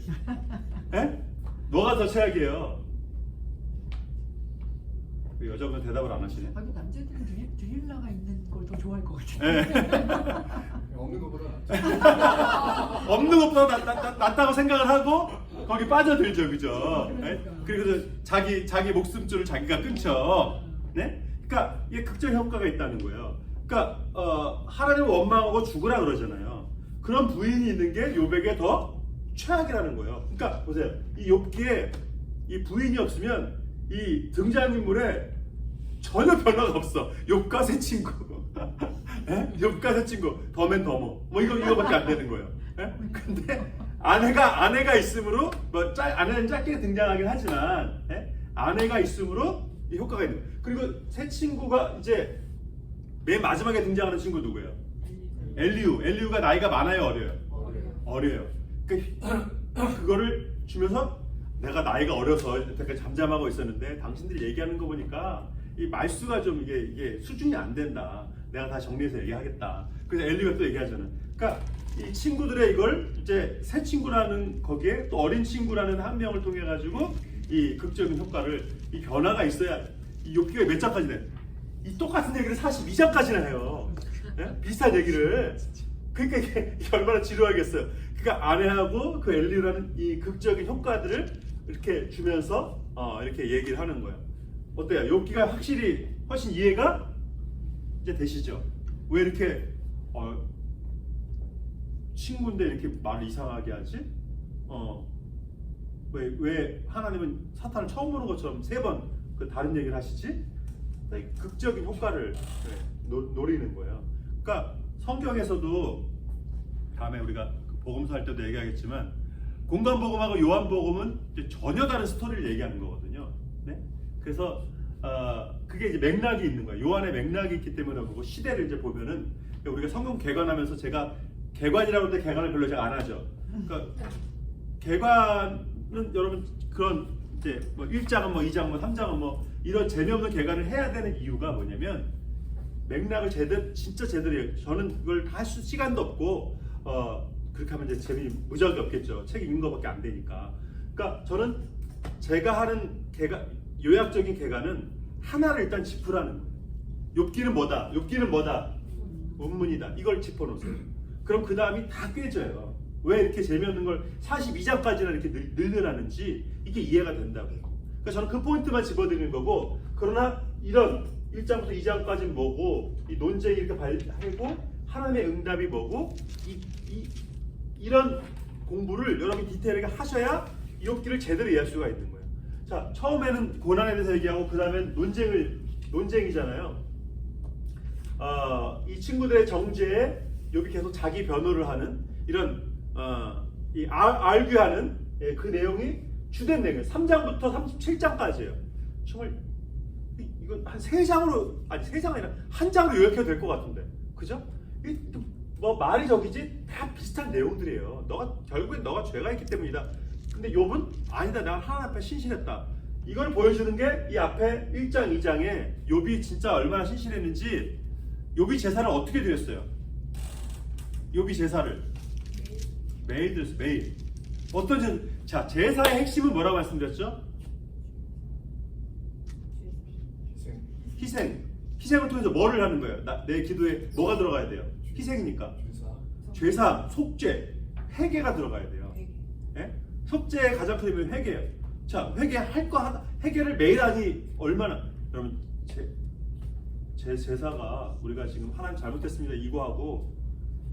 에? 뭐가 더 최악이에요? 여자분 대답을 안 하시네. 아니 남자들은 드릴라가 있는 걸 더 좋아할 것 같은데. 없는 것보다 없는 것보다 낫다고 생각을 하고 거기 빠져들죠, 그죠? 네? 그리고 자기 목숨줄을 자기가 끊죠. 네? 그러니까 이게 극적 효과가 있다는 거예요. 그러니까 하나님을 원망하고 죽으라 그러잖아요. 그런 부인이 있는 게 욥에게 더 최악이라는 거예요. 그러니까 보세요, 이 욥기에 이 부인이 없으면 이 등장인물에 전혀 변화가 없어. 욥과 새 친구, 욥과 새 친구, 더맨 더모, 뭐 이거밖에 안 되는 거예요. 근데 아내가 있으므로 아내는 짧게 등장하긴 하지만 아내가 있으므로 이 효과가 있는 거예요. 그리고 새 친구가 이제 맨 마지막에 등장하는 친구 누구예요? 엘리우가 나이가 많아요, 어려요? 어려요. 그거를 주면서 내가 나이가 어려서 여태까지 잠잠하고 있었는데 당신들이 얘기하는 거 보니까 이 말수가 좀 이게 수준이 안 된다. 내가 다 정리해서 얘기하겠다. 그래서 엘리가 또 얘기하잖아. 그러니까 이 친구들의 이걸 이제 새 친구라는 거기에 또 어린 친구라는 한 명을 통해 가지고 이 극적인 효과를 이 변화가 있어야 이 욥기가 몇 장까지 돼? 이 똑같은 얘기를 42장까지나 해요. 네? 비슷한 얘기를. 그러니까 이게 얼마나 지루하겠어요. 그러니까 아내하고 그 엘리라는 이 극적인 효과들을 이렇게 주면서 이렇게 얘기를 하는 거예요. 어때요? 욥기가 확실히 훨씬 이해가 이제 되시죠? 왜 이렇게 친구인데 이렇게 말 이상하게 하지? 왜 하나님은 사탄을 처음 보는 것처럼 3번 그 다른 얘기를 하시지? 극적인 효과를 노리는 거예요. 그러니까 성경에서도 다음에 우리가 복음서 할 때도 얘기하겠지만 공간복음하고 요한복음은 이제 전혀 다른 스토리를 얘기하는 거거든요. 네? 그래서 그게 이제 맥락이 있는 거예요. 요한의 맥락이 있기 때문에 보고 시대를 이제 보면은 우리가 성경 개관하면서 제가 개관이라고 하는데 개관을 별로 제가 안 하죠. 그러니까 개관은 여러분 그런 이제 뭐 1장은 뭐 2장 뭐 3장은 뭐 이런 재미없는 개관을 해야 되는 이유가 뭐냐면 맥락을 진짜 제대로 해요. 저는 그걸 다 할 시간도 없고 그렇게 하면 이제 재미 무지하게 없겠죠. 책 읽는 거밖에 안 되니까. 그러니까 저는 제가 하는 요약적인 개관은 하나를 일단 짚으라는 거예요. 욥기는 뭐다? 욥기는 뭐다? 원문이다. 이걸 짚어놓으세요. 그럼 그 다음이 다 꿰져요. 왜 이렇게 재미없는 걸 42장까지나 이렇게 늘려놨는지 이게 이해가 된다고요. 그러니까 저는 그 포인트만 집어드리는 거고, 그러나 이런 1장부터 2장까지는 뭐고, 이 논쟁이 이렇게 발하고 하나님의 응답이 뭐고, 이런 공부를 여러분이 디테일하게 하셔야 욥기를 제대로 이해할 수가 있는 거예요. 자, 처음에는 고난에 대해서 얘기하고 그 다음엔 논쟁이잖아요. 이 친구들의 정죄에 욥이 계속 자기 변호를 하는 이런 이 알규하는 그 내용이 주된 내용 3장부터 37장까지예요. 정말 이건 한 3장으로 아니 3장 아니라 한 장으로 요약해도 될 것 같은데, 그죠? 뭐 말이 적이지 다 비슷한 내용들이에요. 결국엔 너가 죄가 있기 때문이다. 근데 욥은 아니다. 내가 하나님 앞에 신실했다. 이걸 보여주는 게 이 앞에 1장 2장에 욥이 진짜 얼마나 신실했는지. 욥이 제사를 어떻게 드렸어요? 욥이 제사를 매일 드렸어요. 매일. 어떤 자, 제사의 핵심은 뭐라고 말씀드렸죠? 희생을 통해서 뭐를 하는 거예요? 내 기도에 뭐가 들어가야 돼요? 희생이니까. 죄사, 속죄, 회개가 들어가야 돼요. 예? 속죄의 가장 큰 힘은 회개예요. 자, 회개할 거 하나, 회개를 매일 하니 얼마나. 여러분, 제 제사가 우리가 지금 하나님 잘못했습니다 이거 하고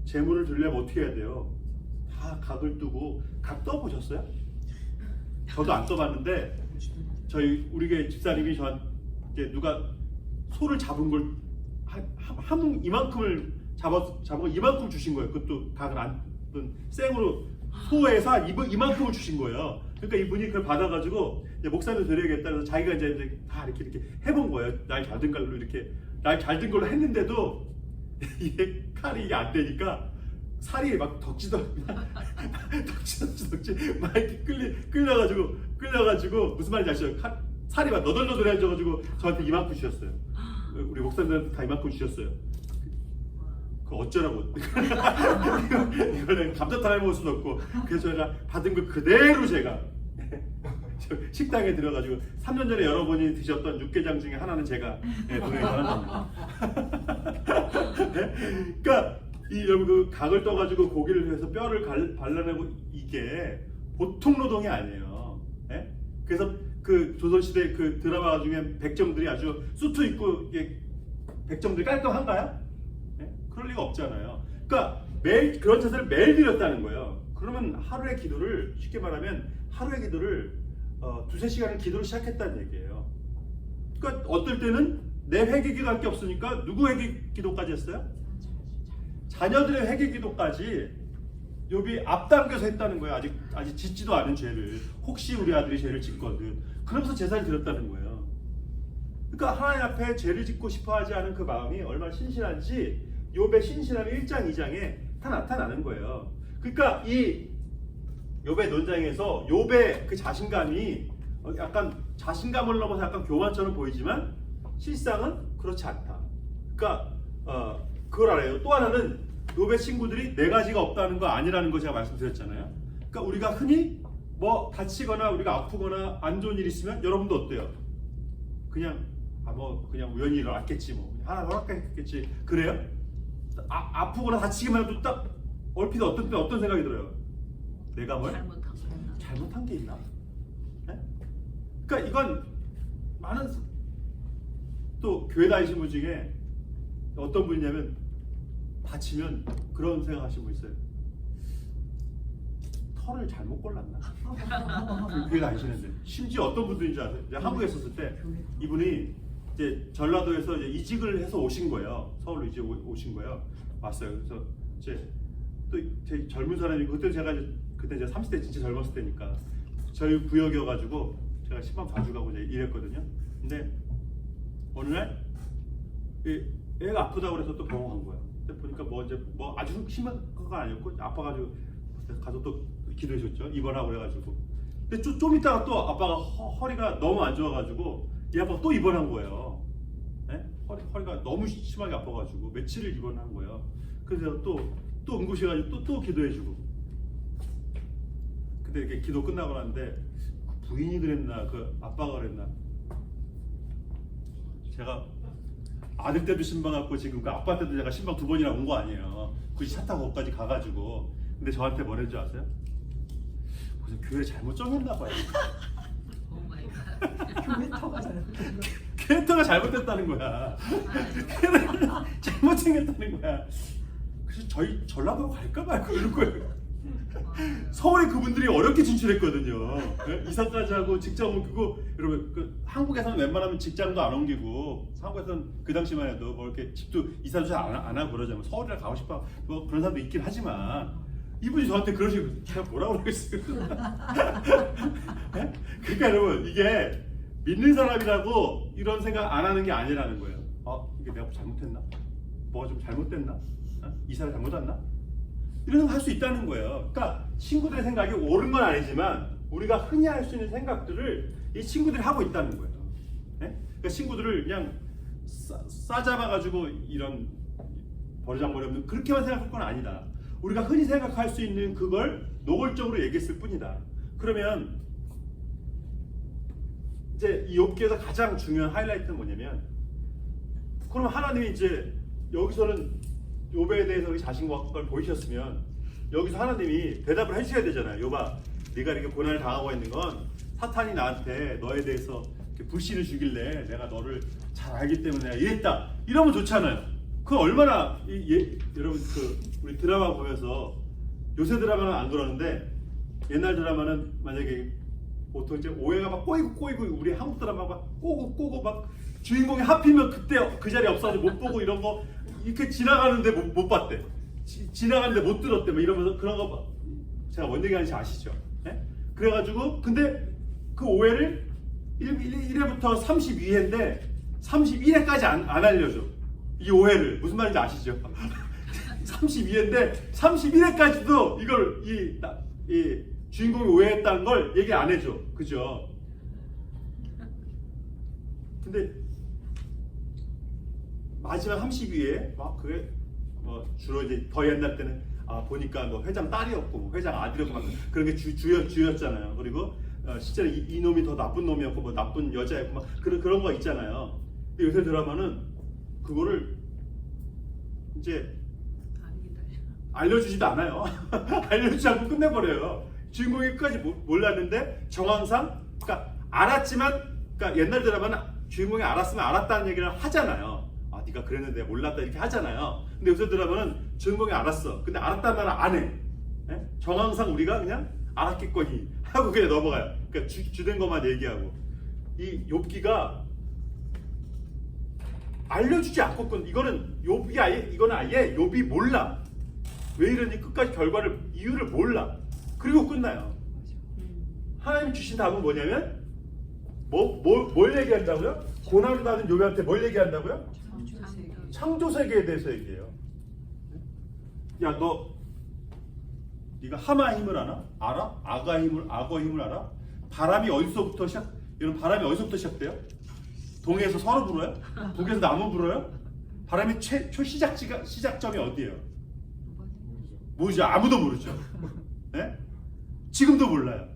제물을 드리려면 어떻게 해야 돼요? 다 각을 뜨고. 각 떠보셨어요? 저도 안 떠봤는데 우리 교회 집사님이 저한테 누가 소를 잡은 걸 한 이만큼을 잡아 이만큼 주신 거예요. 그것도 각을 안 뜬 생으로 소에서 한 이만큼을 주신 거예요. 그러니까 이분이 그걸 받아가지고 목사님 드려야겠다 그래서 자기가 이제 다 이렇게 해본 거예요. 날 잘 든 걸로 이렇게 날 잘 든 걸로 했는데도 이게 칼이 이게 안 되니까 살이 막 덕지 막 이렇게 끌려가지고 무슨 말인지 아시죠? 살이 막 너덜너덜해져가지고 저한테 이만큼 주셨어요. 우리 목사님들한테 다 이만큼 주셨어요. 그 어쩌라고. 이거는 감자탕 해 먹을 수도 없고. 그래서 제가 받은 걸 그대로 제가 식당에 들어가지고 3년 전에 여러분이 드셨던 육개장 중에 하나는 제가 보내기 원한답니다. 그러니까 여러분 그 각을 떠가지고 고기를 해서 뼈를 발라내고 이게 보통 노동이 아니에요. 예? 그래서 그 조선시대 그 드라마 중에 백정들이 아주 수트 입고 백정들이 깔끔한가요? 예? 그럴 리가 없잖아요. 그러니까 매일 그런 제사를 매일 드렸다는 거예요. 그러면 하루의 기도를 쉽게 말하면 하루의 기도를 두세 시간을 기도를 시작했다는 얘기예요. 그러니까 어떨 때는 내 회개기도 할 게 없으니까 누구 회개기도까지 했어요? 자녀들의 회개기도까지 욥이 앞당겨서 했다는 거예요. 아직 짓지도 않은 죄를. 혹시 우리 아들이 죄를 짓거든. 그러면서 제사를 드렸다는 거예요. 그러니까 하나님 앞에 죄를 짓고 싶어하지 않은 그 마음이 얼마나 신실한지 욥의 신실함이 1장 2장에 다 나타나는 거예요. 그러니까 이 욥의 논장에서 욥의 그 자신감이 약간 자신감을 넘어서 약간 교만처럼 보이지만 실상은 그렇지 않다. 그러니까 그걸 알아요. 또 하나는 욥의 친구들이 네 가지가 없다는 거 아니라는 거 제가 말씀드렸잖아요. 그러니까 우리가 흔히 뭐 다치거나 우리가 아프거나 안 좋은 일이 있으면 여러분도 어때요? 그냥 그냥 우연히 일어났겠지 뭐 하나 허락했겠지 그래요? 아프거나 다치기만 해도 딱 얼핏 어떤 생각이 들어요? 내가 뭘? 잘못한 게 있나? 네? 그러니까 이건 많은 또 교회 다니신 분 중에 어떤 분이냐면 다치면 그런 생각하시는 분 있어요. 털을 잘못 골랐나? 교회 다니시는데 심지어 어떤 분들인 줄 아세요? 한국에 있었을 때 이분이 이제 전라도에서 이제 이직을 해서 오신 거예요. 서울로 이제 오신 거예요. 왔어요. 그래서 이제 또 제 젊은 사람이 그때 제가 30대 진짜 젊었을 때니까 저희 구역이어가지고 제가 신방 봐주가고 이제 일했거든요. 근데 어느 날 애가 아프다고 그래서 또 병원 간 거예요. 근데 보니까 뭐 아주 심한 건 아니었고 아파가지고 가서 또 기도해줬죠. 입원하고 그래가지고. 근데 좀 있다가 또 아빠가 허리가 너무 안 좋아가지고 이 아빠가 또 입원한 거예요. 네? 허리가 너무 심하게 아파가지고 며칠을 입원한 거예요. 그래서 또 응급실 가지고 또 기도해주고. 근데 이렇게 기도 끝나고 나는데 부인이 그랬나 그 아빠가 그랬나 제가 아들 때도 신방 왔고 지금 그 아빠 때도 제가 신방 2번이나 온 거 아니에요. 굳이 차 타고 거기까지 가가지고. 근데 저한테 뭐랬는 줄 아세요? 무슨 교회를 잘못 정했나 봐요. 교회터가 잘못된 거. 캐릭터가 잘못됐다는 거야. 잘못 생겼다는 거야. 그래서 저희 전라도로 갈까 말까 이럴 거예요. 서울에 그분들이 어렵게 진출했거든요. 네? 이사까지 하고 직장 옮기고 여러분 한국에서는 웬만하면 직장도 안 옮기고 한국에서는 그 당시만 해도 뭐 이렇게 집도 이사도 잘 안 하고 그러잖아요. 서울에 가고 싶어 뭐 그런 사람도 있긴 하지만 이분이 저한테 그러시고 제가 뭐라고 그러겠어요. 네? 그러니까 여러분 이게 믿는 사람이라고 이런 생각 안 하는 게 아니라는 거예요. 이게 내가 잘못했나? 뭐가 좀 잘못됐나? 이사를 잘못 왔나? 이런 거 할 수 있다는 거예요. 그러니까 친구들의 생각이 옳은 건 아니지만 우리가 흔히 할 수 있는 생각들을 이 친구들이 하고 있다는 거예요. 네? 그러니까 친구들을 그냥 싸잡아가지고 이런 버르장머리 없는 그렇게만 생각할 건 아니다. 우리가 흔히 생각할 수 있는 그걸 노골적으로 얘기했을 뿐이다. 그러면 이제 이 욥기에서 가장 중요한 하이라이트는 뭐냐면, 그럼 하나님이 이제 여기서는 욥에 대해서 자신과 보이셨으면 여기서 하나님이 대답을 해주셔야 되잖아요. 욥아, 네가 이렇게 고난을 당하고 있는 건 사탄이 나한테 너에 대해서 불신을 주길래 내가 너를 잘 알기 때문에 내가 이랬다, 이러면 좋잖아요. 그 얼마나 여러분 그 우리 드라마 보면서, 요새 드라마는 안 그러는데 옛날 드라마는 만약에 보통 이제 오해가 막 꼬이고 우리 한국 드라마 막 꼬고 막 주인공이 하필이면 그때 그 자리에 없어서 못 보고 이런 거 이렇게 지나가는데 못 봤대. 지나가는데 못 들었대. 막 이러면서 그런 거 제가 뭔 얘기하는지 아시죠? 네? 그래가지고 근데 그 오해를 1회부터 32회인데 31회까지 안 알려줘. 이 오해를 무슨 말인지 아시죠? 32회인데 31회까지도 이걸 이 주인공이 오해했다는 걸 얘기 안 해줘. 그죠? 근데 마지막 32회에 막 그게 주로 이제 더 옛날 때는 보니까 뭐 회장 딸이었고 뭐 회장 아들이었고 막 그런 게 주였잖아요. 그리고 실제로 이놈이 더 나쁜 놈이었고 뭐 나쁜 여자였고 막 그런 거 있잖아요. 근데 요새 드라마는 그거를 이제 알려주지도 않아요. 알려주지 않고 끝내버려요. 주인공이 끝까지 몰랐는데 정황상, 그러니까 알았지만, 그러니까 옛날 드라마는 주인공이 알았으면 알았다는 얘기를 하잖아요. 네가 그랬는데 몰랐다 이렇게 하잖아요. 근데 요새 드라마는 주인공이 알았어. 근데 알았다는 말을 안 해. 네? 정황상 우리가 그냥 알았겠거니 하고 그냥 넘어가요. 그러니까 주된 것만 얘기하고. 이 욥기가 알려주지 않고 이거는 이거는 아예 욥이 몰라. 왜 이러니 끝까지 이유를 몰라. 그리고 끝나요. 하나님이 주신 답은 뭐냐면 뭘 얘기한다고요? 고난을 받은 욥한테 뭘 얘기한다고요? 창조 세계에 대해서 얘기해요. 야, 네가 하마 힘을 알아? 악어 힘을 알아? 바람이 어디서부터 시작돼요? 동해에서 서로 불어요? 북에서 남은 불어요? 바람의 시작점이 어디예요? 모르죠. 아무도 모르죠. 네? 지금도 몰라요.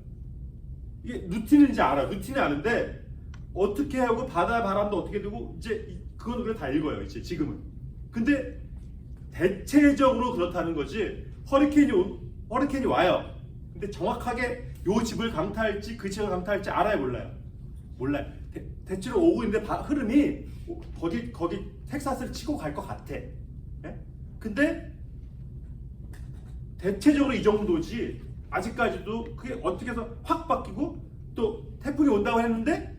이게 루틴인지 알아. 루틴이 아는데 어떻게 하고 바다 바람도 어떻게 되고 이제 그건 우리가 다 읽어요. 이제 지금은. 근데 대체적으로 그렇다는 거지. 허리케인이 와요. 근데 정확하게 요 집을 강타할지 그 집을 강타할지 알아요, 몰라요. 대체로 오고 있는데 흐름이 거기 텍사스를 치고 갈 것 같아. 네? 근데 대체적으로 이 정도지. 아직까지도 그게 어떻게 해서 확 바뀌고 또 태풍이 온다고 했는데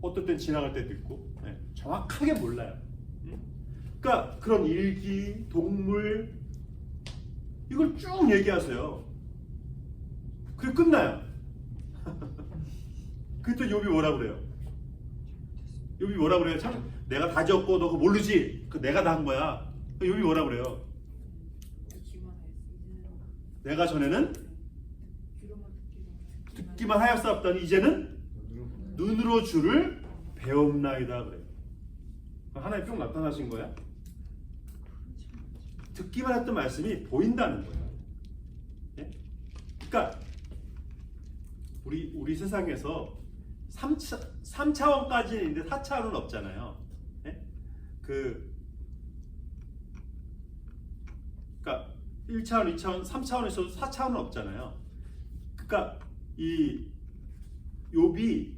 어떨 땐 지나갈 때도 있고 정확하게 몰라요. 그러니까 그런 일기, 동물 이걸 쭉 얘기하세요. 그게 끝나요. 그때 욥이 뭐라 그래요? 욥이 뭐라 그래요? 참 내가 다 지었고 너 그거 모르지? 그 내가 다 한 거야. 욥이 뭐라 그래요? 내가 전에는 듣기만 하였사옵더니 이제는 눈으로 주를 배움나이다 그래요. 하나님 쭉 나타나신 거야? 듣기만 했던 말씀이 보인다는 거예요. 예? 그러니까 우리 세상에서 3차원까지는 있는데 4차원은 없잖아요. 예? 그러니까 1차원, 2차원, 3차원에서도 4차원은 없잖아요. 그러니까 이 욥이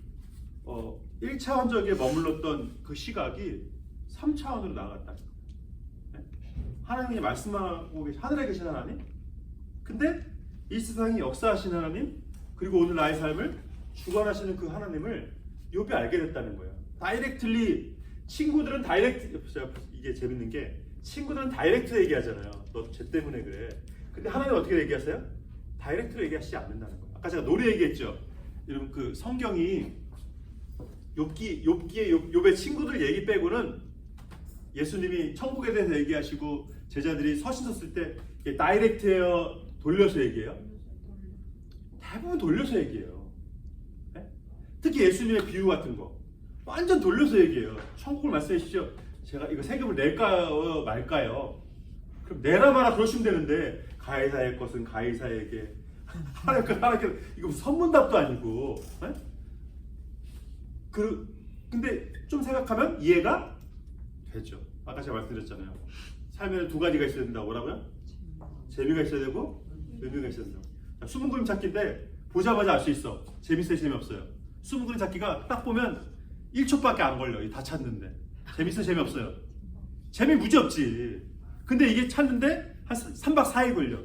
1차원적에 머물렀던 그 시각이 3차원으로 나아갔다. 네? 하나님이 말씀하고 하늘에 계신 하나님, 근데 이 세상이 역사하신 하나님, 그리고 오늘 나의 삶을 주관하시는 그 하나님을 욥이 알게 됐다는 거예요. 친구들은 이게 재밌는 게 친구들은 다이렉트 얘기하잖아요. 너 쟤 때문에 그래. 근데 하나님은 어떻게 얘기하세요? 다이렉트로 얘기하시지 않는다는 거예요. 아까 제가 노래 얘기했죠. 여러분 그 성경이 욥의 친구들 얘기 빼고는 예수님이 천국에 대해서 얘기하시고 제자들이 서신 썼을 때 이게 다이렉트예요, 돌려서 얘기해요? 대부분 돌려서 얘기해요. 네? 특히 예수님의 비유 같은 거 완전 돌려서 얘기해요. 천국을 말씀해 주시죠. 제가 이거 세금을 낼까요 말까요? 그럼 내라 마라 그러시면 되는데 가이사의 것은 가이사에게 하나님께 이거 선문답도 아니고. 네? 근데 좀 생각하면 이해가 되죠. 아까 제가 말씀드렸잖아요. 삶에는 두 가지가 있어야 된다고. 뭐라고요? 재미가 있어야 되고 의미가 있어야 된다고. 자, 숨은 그림 찾기인데 보자마자 알 수 있어. 재밌어요, 재미없어요? 숨은 그림 찾기가 딱 보면 1초밖에 안 걸려. 다 찾는데 재밌어요, 재미없어요? 재미 무지 없지. 근데 이게 찾는데 한 3박 4일 걸려.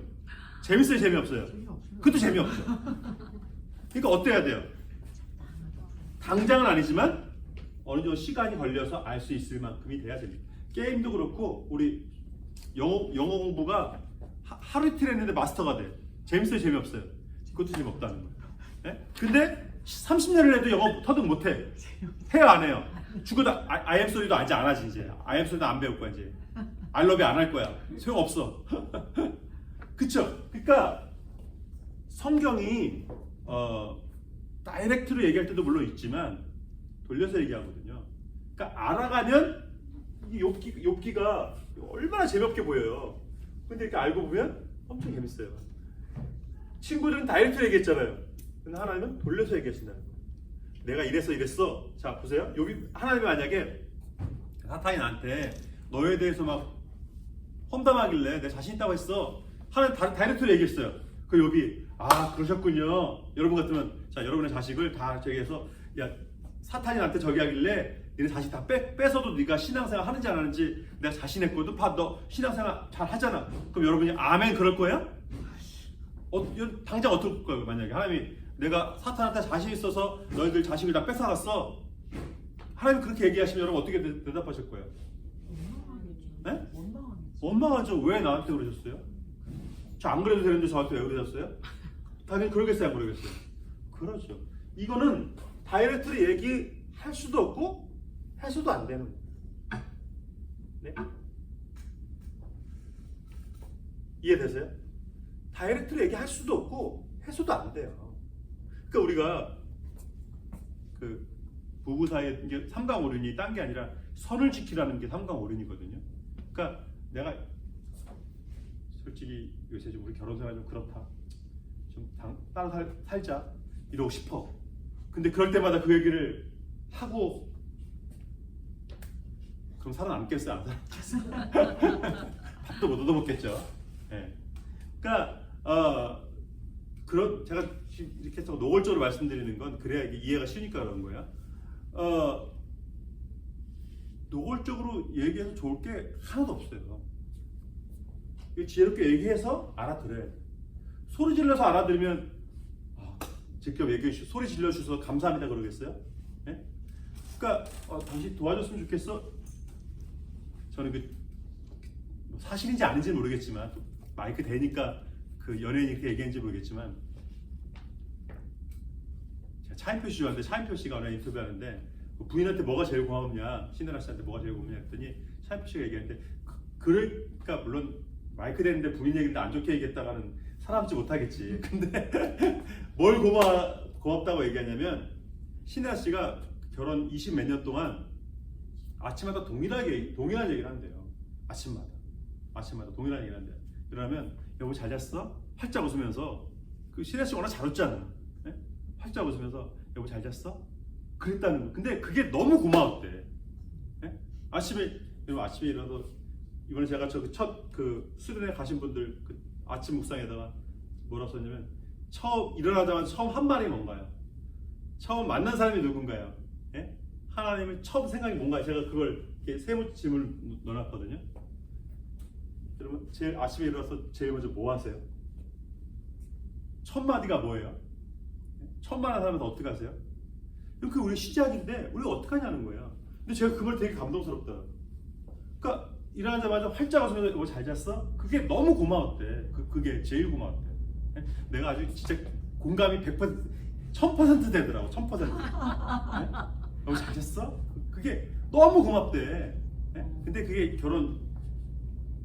재밌어요, 재미없어요? 그것도 재미없어. 그러니까 어때야 돼요? 당장은 아니지만 어느 정도 시간이 걸려서 알 수 있을 만큼이 돼야 됩니다. 게임도 그렇고 우리 영어 공부가 하루 이틀 했는데 마스터가 돼. 재밌어요, 재미없어요? 그것도 재미없다는 거예요. 네? 근데 30년을 해도 영어 터득 못해. 해요, 안 해요? 죽어도 I am sorry도 아직 안 하지. 이제 I am sorry도 안 배울 거야. 이제 I love you 안 할 거야. 소용없어. 그쵸? 그러니까 성경이 다이렉트로 얘기할 때도 물론 있지만 돌려서 얘기하거든요. 그러니까 알아가면 이 욥기가 얼마나 재미없게 보여요. 근데 이렇게 알고 보면 엄청 재밌어요. 친구들은 다이렉트로 얘기했잖아요. 근데 하나님은 돌려서 얘기하신다는 거예요. 내가 이랬어. 자 보세요. 욥이 하나님이 만약에 사탄이 나한테 너에 대해서 막 험담하길래 내 자신 있다고 했어. 하나님 다이렉트로 얘기했어요. 그 욥이 아 그러셨군요. 여러분 같으면 자 여러분의 자식을 다 저기 해서 야 사탄이 나한테 저기 하길래 니네 자식 다 뺏어도 네가 신앙생활 하는지 안 하는지 내가 자신했거든. 봐 너 신앙생활 잘 하잖아. 그럼 여러분이 아멘 그럴 거야? 당장 어떨 거예요? 만약에 하나님이 내가 사탄한테 자신 있어서 너희들 자식을 다 뺏어갔어. 하나님 그렇게 얘기하시면 여러분 어떻게 대답하실 거예요? 네? 원망하죠. 왜 나한테 그러셨어요? 저 안 그래도 되는데 저한테 왜 그러셨어요? 당연히 그러겠어요, 안 그러겠어요? 그러죠. 이거는 다이렉트로 얘기할 수도 없고 해서도 안 되는 거예요. 네? 이해되세요? 다이렉트로 얘기할 수도 없고 해서도 안 돼요. 그러니까 우리가 그 부부 사이에 이게 삼강오륜이 딴 게 아니라 선을 지키라는 게 삼강오륜이거든요. 그러니까 내가 솔직히 요새 좀 우리 결혼 생활 좀 그렇다. 좀 따로 살자 이러고 싶어. 근데 그럴 때마다 그 얘기를 하고 그럼 살아남겠어요? 안 살아남겠어요? 밥도 못 얻어먹겠죠. 네. 그러니까 제가 이렇게 해서 노골적으로 말씀드리는 건 그래야 이해가 쉬우니까 그런 거예요. 노골적으로 얘기해서 좋을 게 하나도 없어요. 지혜롭게 얘기해서 알아들어야 돼요. 소리 질러서 알아들으면 직접 얘기해 주셔서 소리 질러 주셔서 감사합니다 그러겠어요? 네? 그러니까 당신 도와줬으면 좋겠어. 저는 그 사실인지 아닌지는 모르겠지만 마이크 대니까 그 연예인이 그렇게 얘기했는지 모르겠지만 제가 차인표 씨 좋아하는데 차인표 씨가 어느 인터뷰하는데 부인한테 뭐가 제일 고맙냐 신혜라 씨한테 뭐가 제일 고맙냐 했더니 차인표 씨가 얘기하는데 그러니까 물론 마이크 대는데 부인 얘기인데 안 좋게 얘기했다가는 살아남지 못하겠지. 근데 뭘 고맙다고 얘기하냐면 신혜라 씨가 결혼 20 몇 년 동안 아침마다 동일한 얘기를 한대요. 아침마다 동일한 얘기를 한대요. 그러면 여보 잘 잤어? 활짝 웃으면서 그 신혜라 씨 워낙 잘 웃잖아. 네? 활짝 웃으면서 여보 잘 잤어? 그랬다는 거. 근데 그게 너무 고마웠대. 네? 아침에 일어나서 이번에 제가 첫 수련회 가신 분들 그 아침 묵상에다가 뭐라고 썼냐면 처음 일어나자마자 처음 한 말이 뭔가요? 처음 만난 사람이 누군가요? 예? 하나님을 처음 생각이 뭔가요? 제가 그걸 이렇게 세무침을 넣어놨거든요. 여러분 제일 아침에 일어나서 제일 먼저 뭐 하세요? 첫 마디가 뭐예요? 처음 만난 사람한테 어떻게 하세요? 그 우리 시작인데 우리가 어떻게 하냐는 거예요. 근데 제가 그걸 되게 감동스럽다. 그러니까 일어나자마자 활짝 웃으면서 뭐 잘 잤어? 그게 너무 고마웠대. 그게 제일 고마웠대. 내가 아주 진짜 공감이 100% 1000% 되더라고. 1000%. 뭐 잘 잤어? 그게 너무 고맙대. 네? 근데 그게 결혼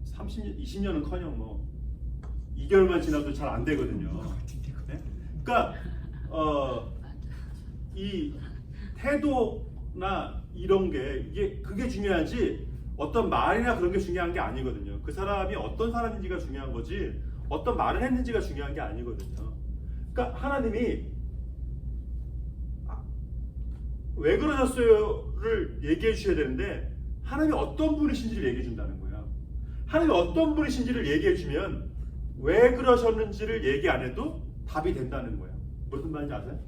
30년, 20년은커녕 뭐 2개월만 지나도 잘 안 되거든요. 네? 그러니까 이 태도나 이런 게 그게 중요하지 어떤 말이나 그런 게 중요한 게 아니거든요. 그 사람이 어떤 사람인지가 중요한 거지 어떤 말을 했는지가 중요한 게 아니거든요. 그러니까 하나님이 왜 그러셨어요를 얘기해 주셔야 되는데 하나님이 어떤 분이신지를 얘기해 준다는 거예요. 하나님이 어떤 분이신지를 얘기해 주면 왜 그러셨는지를 얘기 안 해도 답이 된다는 거예요. 무슨 말인지 아세요?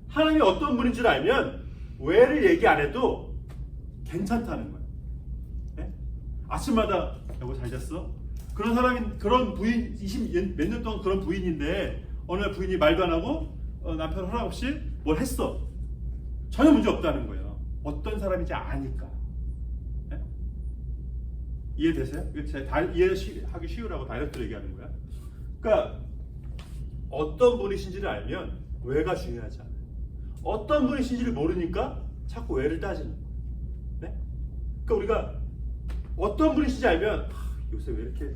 하나님이 어떤 분인지를 알면 왜를 얘기 안 해도 괜찮다는 거예요. 네? 아침마다 여보 잘 잤어? 그런 사람이 그런 부인 20 몇 년 동안 그런 부인인데 어느 날 부인이 말도 안 하고 남편 허락 없이 뭘 했어. 전혀 문제 없다는 거예요. 어떤 사람인지 아니까. 네? 이해되세요? 제가 이해하기 쉬우라고 다이렉트로 얘기하는 거야. 그러니까 어떤 분이신지를 알면 왜가 중요하지 않아요. 어떤 분이신지를 모르니까 자꾸 왜를 따지는 거예요. 네? 그러니까 우리가 어떤 분이신지 알면 요새 왜 이렇게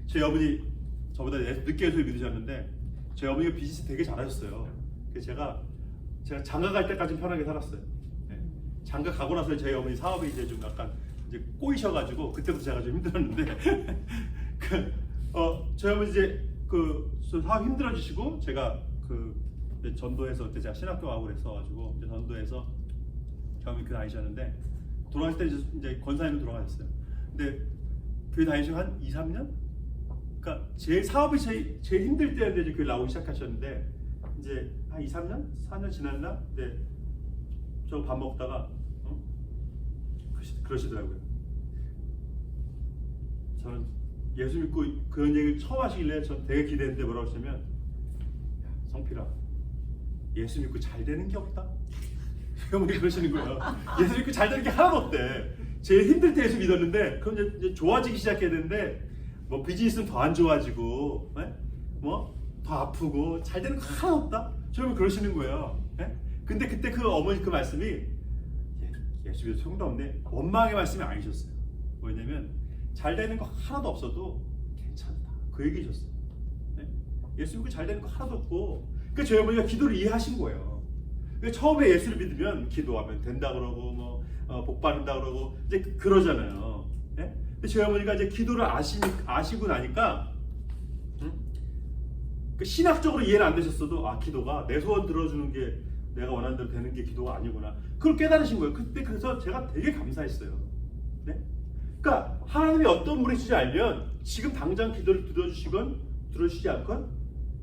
제 어머니 저보다 늦게 예수를 믿으셨는데 제 어머니가 비즈니스 되게 잘하셨어요. 그래서 제가 장가 갈 때까지는 편하게 살았어요. 네. 장가 가고 나서 저희 어머니 사업이 이제 좀 약간 이제 꼬이셔가지고 그때부터 제가 좀 힘들었는데 저희 어머니 이제 사업 힘들어지시고 제가 전도에서 그때 제가 신학교 가고 그랬어가지고 이제 전도에서 저희 어머니 교회 다니셨는데 돌아가실 때 이제 권사님이 돌아가셨어요. 근데 교회 다니시고 한 2, 3년? 그러니까 제 사업이 제일 힘들 때였는데 이제 교회 나오기 시작하셨는데 이제 한 2, 3년? 4년 지났나? 근데 저 밥 먹다가 그러시더라고요. 저는 예수 믿고 그런 얘기를 처음 하시길래 전 되게 기대했는데 뭐라고 하시냐면 성필아 예수 믿고 잘 되는 게 없다. 어머니 그러시는 거예요. 예수 믿고 잘 되는 게 하나도 없대. 제일 힘들 때 예수 믿었는데 그럼 이제 좋아지기 시작해야 되는데 뭐 비즈니스는 더 안 좋아지고 뭐 더 아프고 잘 되는 거 하나도 없다. 저는 그러시는 거예요. 네? 근데 그때 그 어머니 그 말씀이 예수 믿어 소용도 없네. 원망의 말씀이 아니셨어요. 뭐냐면 잘 되는 거 하나도 없어도 괜찮다. 그 얘기셨어요. 네? 예수 믿고 잘 되는 거 하나도 없고 그러니까 저희 어머니가 기도를 이해하신 거예요. 그러니까 처음에 예수를 믿으면 기도하면 된다 그러고 뭐 복 받는다 그러고 이제 그러잖아요. 네? 근데 저희 어머니가 이제 기도를 아시고 나니까 그 신학적으로 이해는 안 되셨어도 기도가 내 소원 들어주는 게 내가 원하는 대로 되는 게 기도가 아니구나. 그걸 깨달으신 거예요. 그때 그래서 제가 되게 감사했어요. 네? 그러니까 하나님이 어떤 분이신지 알면 지금 당장 기도를 들어주시지 않건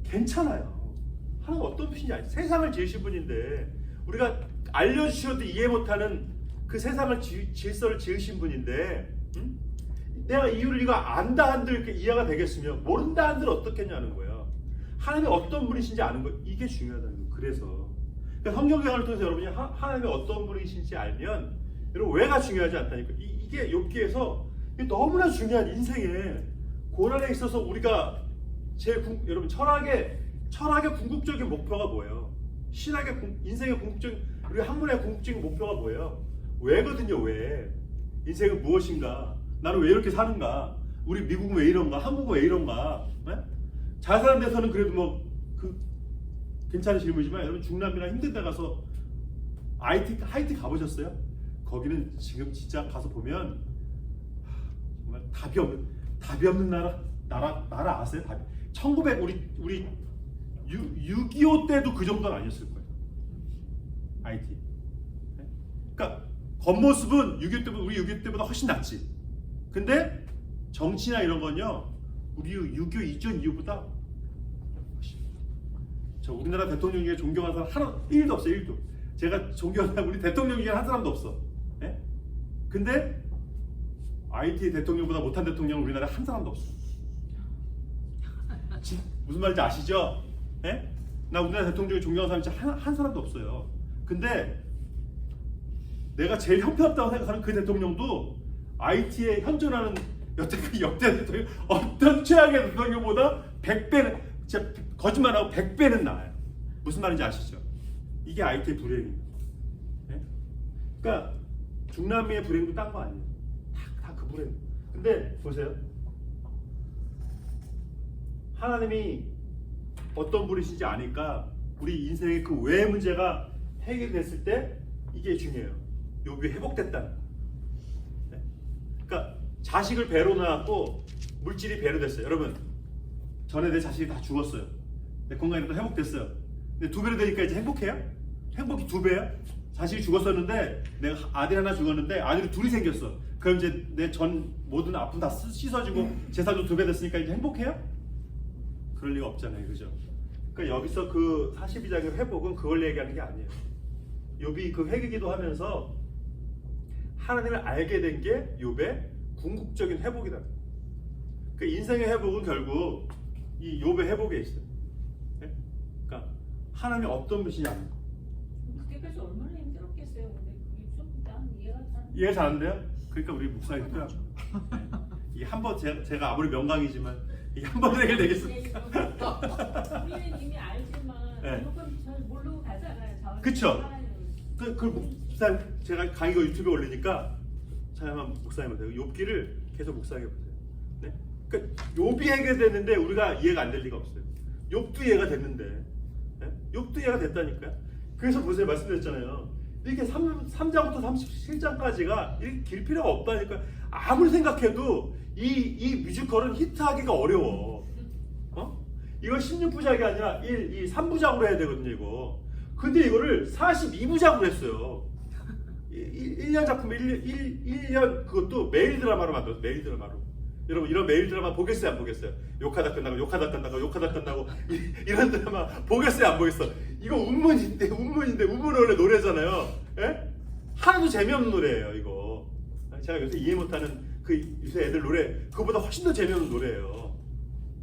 괜찮아요. 하나님 어떤 분이신지 알죠. 세상을 지으신 분인데 우리가 알려주셔도 이해 못하는 그 세상을 질서를 지으신 분인데 내가 이유를 이가 안다 한들 이해가 되겠으며 모른다 한들 어떻겠냐는 거예요. 하나님이 어떤 분이신지 아는 거 이게 중요하다는 거예요. 그래서 그러니까 성경을 통해서 여러분이 하나님이 어떤 분이신지 알면 여러분 왜가 중요하지 않다니까. 이게 욥기에서 너무나 중요한 인생의 고난에 있어서 우리가 여러분 철학의 궁극적인 목표가 뭐예요? 인생의 궁극적인 우리 학문의 궁극적인 목표가 뭐예요? 왜거든요. 왜? 인생은 무엇인가? 나는 왜 이렇게 사는가? 우리 미국은 왜 이런가? 한국은 왜 이런가? 네? 잘 사는 데서는 그래도 괜찮은 질문이지만 여러분 중남미나 힘든 데 가서 하이티 가보셨어요? 거기는 지금 진짜 가서 보면 정말 답이 없는 나라 아세요? 1900 6.25 때도 그 정도는 아니었을 거예요. IT. 네? 그러니까 겉모습은 우리 6.25 때보다 훨씬 낫지. 근데 정치나 이런 건요 우리 6.25 이전 이후보다 저 우리나라 대통령 중에 존경하는 사람 하나 1도 없어요. 1도. 제가 존경하는 사람 우리 대통령 중에 한 사람도 없어. 네? 근데 IT 대통령보다 못한 대통령은 우리나라에 한 사람도 없어. 무슨 말인지 아시죠? 네? 나 우리나라 대통령 중에 존경하는 사람이 진짜 한 사람도 없어요. 근데 내가 제일 형편없다고 생각하는 그 대통령도 IT에 현존하는 역대 대통령 어떤 최악의 대통령보다 100배는 진짜 거짓말하고 100배는 나아요. 무슨 말인지 아시죠? 이게 IT의 불행이에요. 네? 그러니까 중남미의 불행도 딴 거 아니에요. 물에. 근데 보세요. 하나님이 어떤 분이신지 아니까 우리 인생의 그 왜 문제가 해결됐을 때 이게 중요해요. 욥이 회복됐다는 거. 네? 그러니까 자식을 배로 낳았고 물질이 배로 됐어요. 여러분 전에 내 자식이 다 죽었어요. 내 건강이 또 회복됐어요. 근데 2배로 되니까 이제 행복해요? 행복이 2배야? 자식이 죽었었는데 내가 아들 하나 죽었는데 아들이 2이 생겼어. 그럼 이제 내 전 모든 아픔 다 씻어지고 재산도 2배 됐으니까 이제 행복해요? 그럴 리가 없잖아요, 그죠? 그러니까 여기서 그 42장의 회복은 그걸 얘기하는 게 아니에요. 욥이 그 회개기도 하면서 하나님을 알게 된 게 욥의 궁극적인 회복이다. 그 인생의 회복은 결국 이 욥의 회복에 있어요. 네? 그러니까 하나님이 어떤 분이시냐. 그때까지 얼마나 힘들었겠어요. 근데 그게 좀난 이해가 잘. 이해 잘 안 돼요? 그러니까 우리 목사님 필요하죠. 이게 한번 제가 아무리 명강이지만 이게 한 번 해결되겠어. 우리는 이미 알지만 네. 조금 잘 모르고 가잖아요. 그쵸? 그 목사님 제가 강의가 유튜브에 올리니까 자야만 목사님한테 욥기를 계속 묵상해 보세요. 네? 그러니까 욥이 해결됐는데 우리가 이해가 안 될 리가 없어요. 욥도 이해가 됐는데, 네? 욥도 이해가 됐다니까요. 그래서 보세요, 말씀드렸잖아요. 이렇게 3장부터 37장까지가 이렇게 길 필요가 없다니까. 아무리 생각해도 이 뮤지컬은 히트하기가 어려워. 이거 16부작이 아니라 3부작으로 해야 되거든요, 이거. 근데 이거를 42부작으로 했어요. 1년 작품 1년 그것도 메일 드라마로 만들었어요. 메일 드라마로. 여러분 이런 메일 드라마 보겠어요, 안 보겠어요? 욕하다 끝나고 욕하다 끝나고 욕하다 끝나고 이런 드라마 보겠어요, 안 보겠어? 이거 운문인데 운문은 원래 노래잖아요. 예? 하나도 재미없는 노래예요, 이거. 제가 요새 이해 못하는 그 요새 애들 노래 그거보다 훨씬 더 재미없는 노래예요.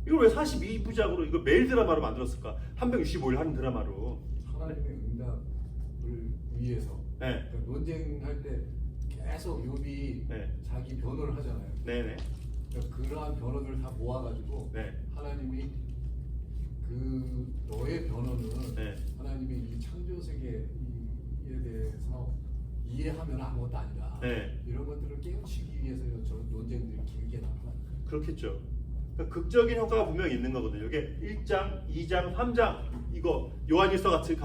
이걸 왜 42부작으로 이거 메일 드라마로 만들었을까? 365일 하는 드라마로. 하나님의 응답을 위해서 네. 그러니까 논쟁할 때 계속 욥이 네. 자기 변호를 하잖아요. 네네. 그러니까 그러한 변호를 다 모아가지고 네. 하나님이 그 너의 변호는 네. 하나님의 이 창조 세계에 대해서 이해하면 아무것도 아니다. 네. 이런 것들을 깨우치기 위해서 저런 논쟁들이 길게 나온 거예요. 그렇겠죠. 그러니까 극적인 효과가 분명히 있는 거거든요. 이게 1장, 2장, 3장 이거 요한일서 같이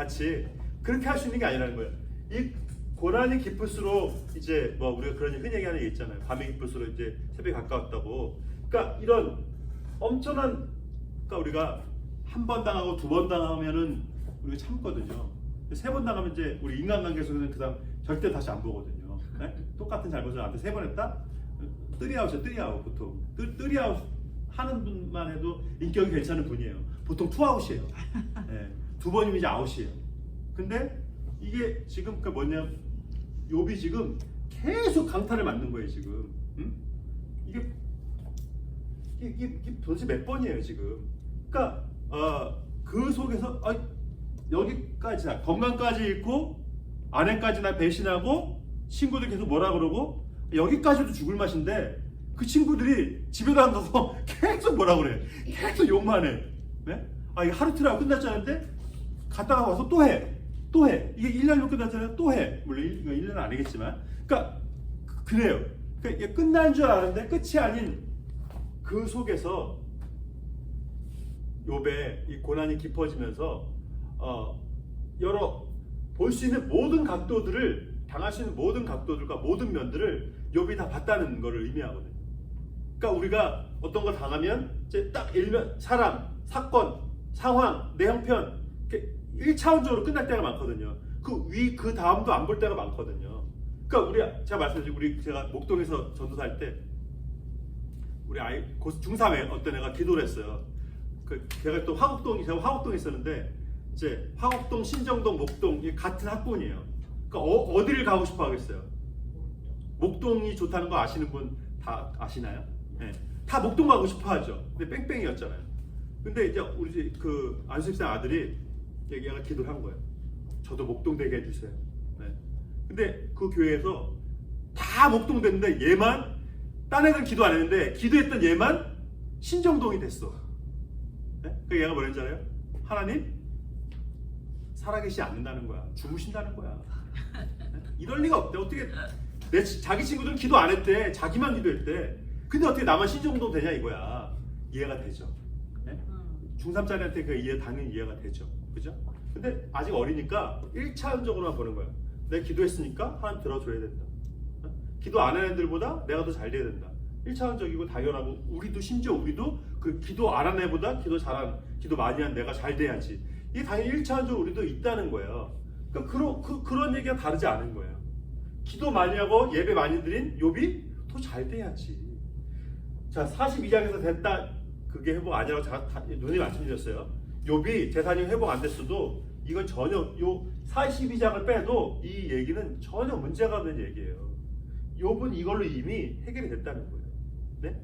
그렇게 할 수 있는 게 아니라는 거예요. 이 고난이 깊을수록 이제 뭐 우리가 그런 흔히 얘기하는 게 있잖아요. 밤이 깊을수록 이제 새벽이 가까웠다고. 그러니까 이런 엄청난 그러니까 우리가 한 번 당하고 2번 당하면은 우리가 참거든요. 3번 당하면 이제 우리 인간관계에서는 그다음 절대 다시 안 보거든요. 네? 똑같은 잘못을 나한테 3번 했다? 뜨리아웃이죠, 뜨리아웃 보통. 뜨리아웃 하는 분만 해도 인격이 괜찮은 분이에요. 보통 투아웃이에요. 네. 2번이면 이제 아웃이에요. 근데 이게 지금 그 뭐냐, 욥이 지금 계속 강타를 맞는 거예요 지금. 응? 이게 도대체 몇 번이에요 지금? 그러니까 그 속에서 여기까지야 건강까지 잃고 아내까지 나 배신하고 친구들 계속 뭐라 그러고 여기까지도 죽을 맛인데 그 친구들이 집에도 안 가서 계속 뭐라 그래. 계속 욕만 해. 네? 이게 하루 이틀 하고 끝났잖는데 갔다가 와서 또 해. 이게 1년이면 끝났잖아요. 또 해. 물론 1년은 아니겠지만. 그러니까 그래요. 그러니까 이게 끝난 줄 알았는데 끝이 아닌 그 속에서 욥의 이 고난이 깊어지면서 여러 볼 수 있는 모든 각도들을 당할 수 있는 모든 각도들과 모든 면들을 욥이 다 봤다는 것을 의미하거든요. 그러니까 우리가 어떤 걸 당하면 이제 딱 일면 사람, 사건, 상황, 내 형편 이렇게 1차원적으로 끝날 때가 많거든요. 그 다음도 안 볼 때가 많거든요. 그러니까 제가 말씀드린 제가 목동에서 전도사할 때 우리 아이 중3에 어떤 애가 기도를 했어요. 제가 또 제가 화곡동에 있었는데 이제 화곡동, 신정동, 목동 같은 학군이에요. 그러니까 어디를 가고 싶어 하겠어요? 목동이 좋다는 거 아시는 분 다 아시나요? 네. 다 목동 가고 싶어 하죠. 근데 뺑뺑이였잖아요. 근데 이제 우리 그 안수집사 아들이 얘가 기도를 한 거예요. 저도 목동 되게 해주세요. 네. 근데 그 교회에서 다 목동 됐는데 얘만 딴 애들 기도 안 했는데 기도했던 얘만 신정동이 됐어. 네? 그 얘가 뭐랬는지 알아요? 하나님 살아계시지 않는다는 거야. 주무신다는 거야. 네? 이럴 리가 없대. 어떻게 자기 친구들은 기도 안 했대. 자기만 기도했대. 근데 어떻게 나만 신정동 되냐 이거야. 이해가 되죠. 네? 중3짜리한테 그 이해 당연히 이해가 되죠. 그죠? 근데 아직 어리니까 1차원적으로만 보는 거야. 내가 기도했으니까 하나님 들어줘야 된다. 기도 안 하는 애들보다 내가 더 잘 돼야 된다. 1차원적이고 당연하고 우리도 심지어 우리도 그 기도 안 하는 애보다 기도 많이 한 내가 잘 돼야지. 이게 당연히 1차원적으로 우리도 있다는 거예요. 그러니까 그런 얘기가 다르지 않은 거예요. 기도 많이 하고 예배 많이 드린 욥이 더 잘 돼야지. 자 42장에서 됐다 그게 회복 아니라고 제가 눈이 말씀드렸어요. 욥이 재산이 회복 안 됐어도 이건 전혀 요 42장을 빼도 이 얘기는 전혀 문제가 없는 얘기예요. 욥은 이걸로 이미 해결이 됐다는 거예요. 네?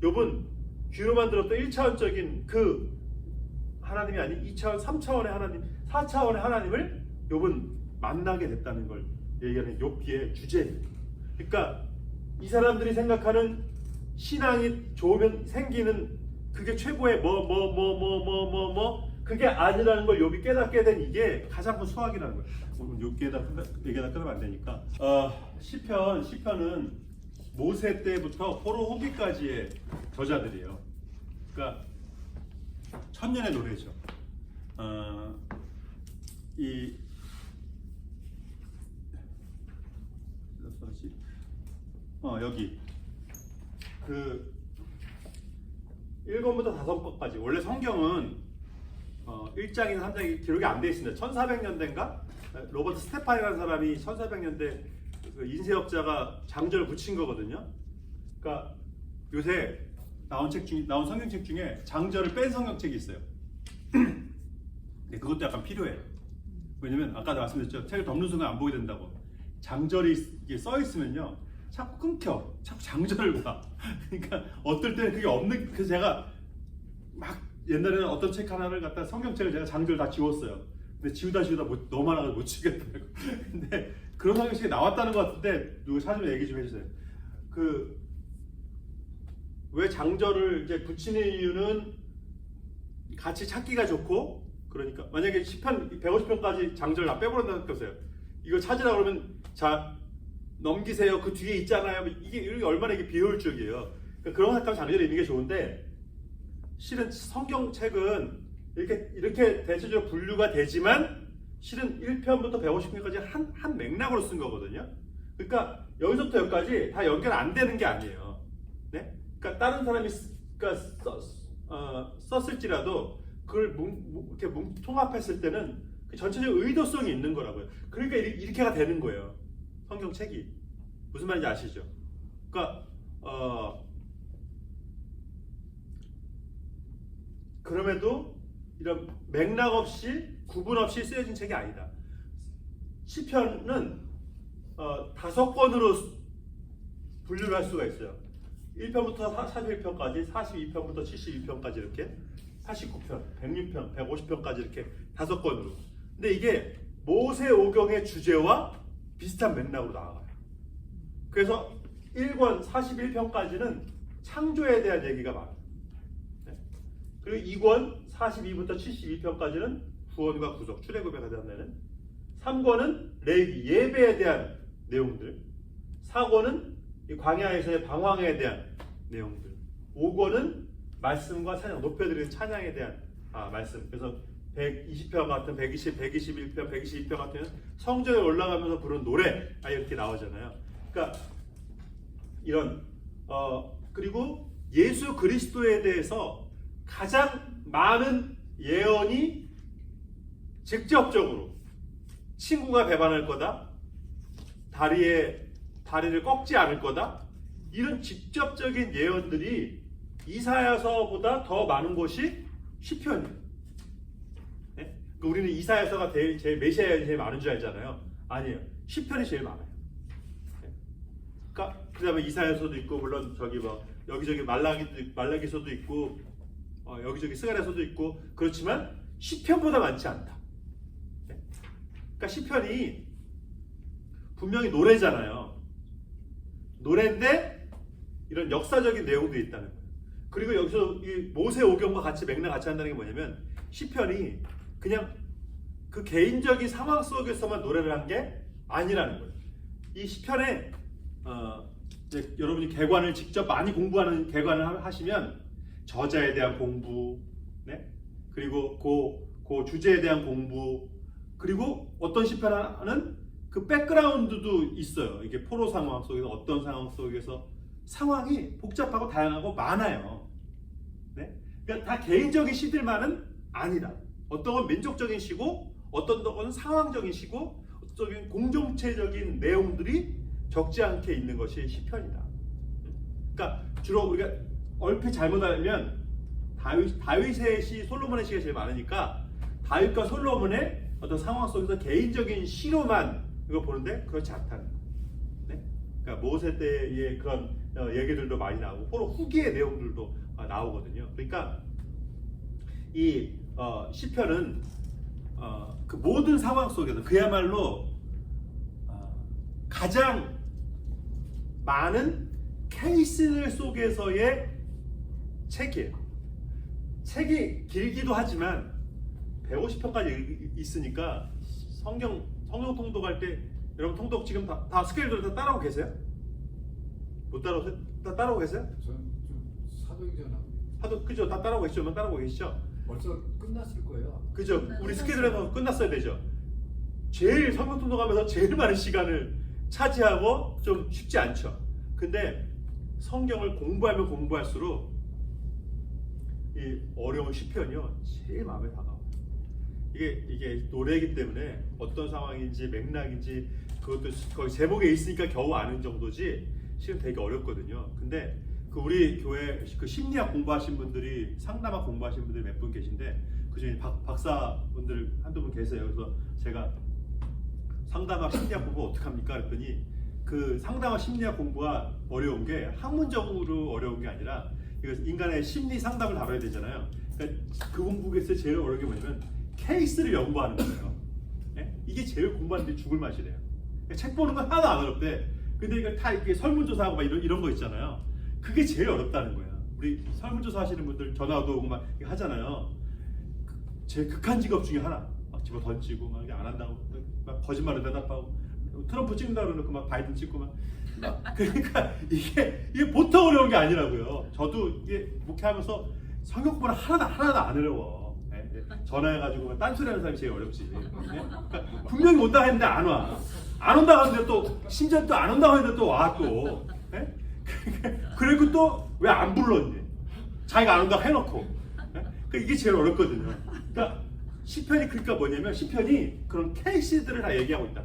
욥은 귀로만 들었던 1차원적인 그 하나님이 아닌 2차원, 3차원의 하나님, 4차원의 하나님을 욥은 만나게 됐다는 걸 얘기하는 욥기의 주제예요. 그러니까 이 사람들이 생각하는 신앙이 좋으면 생기는 그게 최고의 그게 아니라는 걸 욥이 깨닫게 된 이게 가장 큰 수학이라는 거예요. 오늘 얘기다 끊으면 안 되니까. 시편은 모세 때부터 포로 후기까지의 저자들이에요. 그러니까 천년의 노래죠. 여기 그 1권부터 5권까지 원래 성경은 1장이나 3장이 기록이 안 돼 있습니다. 1400년대인가 로버트 스테판이라는 사람이 1400년대 그 인쇄업자가 장절 붙인 거거든요. 그러니까 요새 나온 성경책 중에 장절을 뺀 성경책이 있어요. 근데 그것도 약간 필요해요. 왜냐면 아까 말씀드렸죠. 책을 덮는 순간 안 보게 된다고. 장절이 이게 써 있으면요. 자꾸 끊겨. 자꾸 장절을 봐. 그러니까 어떨 때는 그게 없는. 그래서 제가 막 옛날에는 어떤 책 하나를 갖다 성경책을 제가 장절 다 지웠어요. 근데 지우다 너무 많아서 못 지우겠더라고. 근데 그런 성경책이 나왔다는 것 같은데 누구 찾으면 얘기 좀 해주세요. 왜 장절을 이제 붙이는 이유는 같이 찾기가 좋고 그러니까 만약에 시편 150편까지 장절 다 빼버린다는 거세요. 이거 찾으라 그러면 자 넘기세요. 그 뒤에 있잖아요. 이게 얼마나 이게 비효율적이에요. 그러니까 그런 것처럼 장절이 있는 게 좋은데 실은 성경책은 이렇게 대체적으로 분류가 되지만 실은 1편부터 150편까지 한 맥락으로 쓴 거거든요. 그러니까 여기서부터 여기까지 다 연결 안 되는 게 아니에요. 네? 그러니까 다른 사람이 썼을지라도 그걸 이렇게 통합했을 때는 그 전체적 의도성이 있는 거라고요. 그러니까 이렇게가 되는 거예요. 성경책이 무슨 말인지 아시죠? 그러니까 그럼에도 이런 맥락 없이 구분 없이 쓰여진 책이 아니다. 시편은 5권으로 분류를 할 수가 있어요. 1편부터 41편까지, 42편부터 72편까지 이렇게 89편, 106편, 150편까지 이렇게 5권으로. 근데 이게 모세 오경의 주제와 비슷한 맥락으로 나와요. 그래서 1권 41편까지는 창조에 대한 얘기가 많아요. 네. 그리고 2권 42부터 72편까지는 구원과 구속, 출애굽에 관한 내는 3권은 레위기, 예배에 대한 내용들 4권은 이 광야에서의 방황에 대한 내용들 5권은 말씀과 찬양, 높여드리는 찬양에 대한 말씀. 그래서 120편 같은 121편, 122편 같은 성전에 올라가면서 부른 노래 이렇게 나오잖아요. 그러니까 이런 그리고 예수 그리스도에 대해서 가장 많은 예언이 직접적으로 친구가 배반할 거다, 다리를 꺾지 않을 거다, 이런 직접적인 예언들이 이사야서보다 더 많은 것이 시편이에요. 네? 우리는 이사야서가 제일 메시아가 제일 많은 줄 알잖아요. 아니에요. 시편이 제일 많아요. 네? 그러니까 그다음에 이사야서도 있고 물론 저기 여기저기 말라기서도 있고 여기저기 스가랴서도 있고 그렇지만 시편보다 많지 않다. 네? 그러니까 시편이 분명히 노래잖아요. 노래인데 이런 역사적인 내용도 있다는 거예요. 그리고 여기서 이 모세 오경과 같이 맥락 같이 한다는 게 뭐냐면 시편이 그냥 그 개인적인 상황 속에서만 노래를 한 게 아니라는 거예요. 이 시편에 이제 여러분이 개관을 직접 많이 공부하는 개관을 하시면 저자에 대한 공부, 네? 그리고 그 주제에 대한 공부, 그리고 어떤 시편은 그 백그라운드도 있어요. 이게 포로 상황 속에서 어떤 상황 속에서 상황이 복잡하고 다양하고 많아요. 네? 그러니까 다 개인적인 시들만은 아니다. 어떤 건 민족적인 시고, 어떤 건 상황적인 시고, 어떤 공동체적인 내용들이 적지 않게 있는 것이 시편이다. 그러니까 주로 우리가 얼핏 잘못 알면 다윗의 시, 솔로몬의 시가 제일 많으니까 다윗과 솔로몬의 어떤 상황 속에서 개인적인 시로만 이거 보는데 그렇지 않다는 거예요. 네? 그러니까 모세 때의 그런 얘기들도 많이 나오고 포로 후기의 내용들도 나오거든요. 그러니까 이 시편은 그 모든 상황 속에서 그야말로 가장 많은 케이스들 속에서의 책이에요. 책이 길기도 하지만 150편까지 있으니까 성경 통독할 때 여러분 통독 지금 다 스케일대로 다 따라오고 계세요? 못 따라오세요? 다 따라오고 계세요? 저는 좀 사도행전 그죠? 다 따라오고 계시죠? 따라오고 계시죠? 벌써 끝났을 거예요. 그죠? 우리 스케줄에서 끝났어야 되죠. 제일 성경 통독하면서 제일 많은 시간을 차지하고 좀 쉽지 않죠. 근데 성경을 공부하면 공부할수록 이 어려운 시편이요 제일 마음에 다가와요. 이게 노래이기 때문에 어떤 상황인지 맥락인지 그것도 거의 제목에 있으니까 겨우 아는 정도지 실은 되게 어렵거든요. 근데 그 우리 교회 그 심리학 공부하신 분들이 상담학 공부하신 분들이 몇 분 계신데 그중에 박사분들 한두 분 계세요. 그래서 제가 상담학 심리학 공부 어떻게 합니까? 그랬더니 그 상담학 심리학 공부가 어려운 게 학문적으로 어려운 게 아니라 인간의 심리 상담을 다뤄야 되잖아요. 그러니까 그 공부에서 제일 어려운 게 뭐냐면 케이스를 연구하는 거예요. 네? 이게 제일 공부하는데 죽을 맛이래요. 그러니까 책 보는 건 하나도 안 어렵대. 근데 이걸 다 이렇게 설문조사하고 막 이런 거 있잖아요. 그게 제일 어렵다는 거예요. 우리 설문조사 하시는 분들 전화도 오고 막 하잖아요. 제 극한 직업 중에 하나. 막 집어 던지고 막 안 한다고 막 거짓말을 대답하고 트럼프 찍는다 그러고 막 바이든 찍고 막 그러니까 이게 보통 어려운 게 아니라고요. 저도 이게 목회하면서 성경 공부는 하나도 안 어려워. 네? 전화해가지고 딴소리하는 사람이 제일 어렵지. 네? 그러니까 분명히 온다 했는데 안 와. 안 온다고 하는데 또 심지어 또 안 온다고 했는데 또 와 또. 네? 그리고 또 왜 안 불렀니? 자기가 안 온다고 해놓고. 네? 그러니까 이게 제일 어렵거든요. 그러니까 시편이 그러니까 뭐냐면 시편이 그런 케이스들을 다 얘기하고 있다.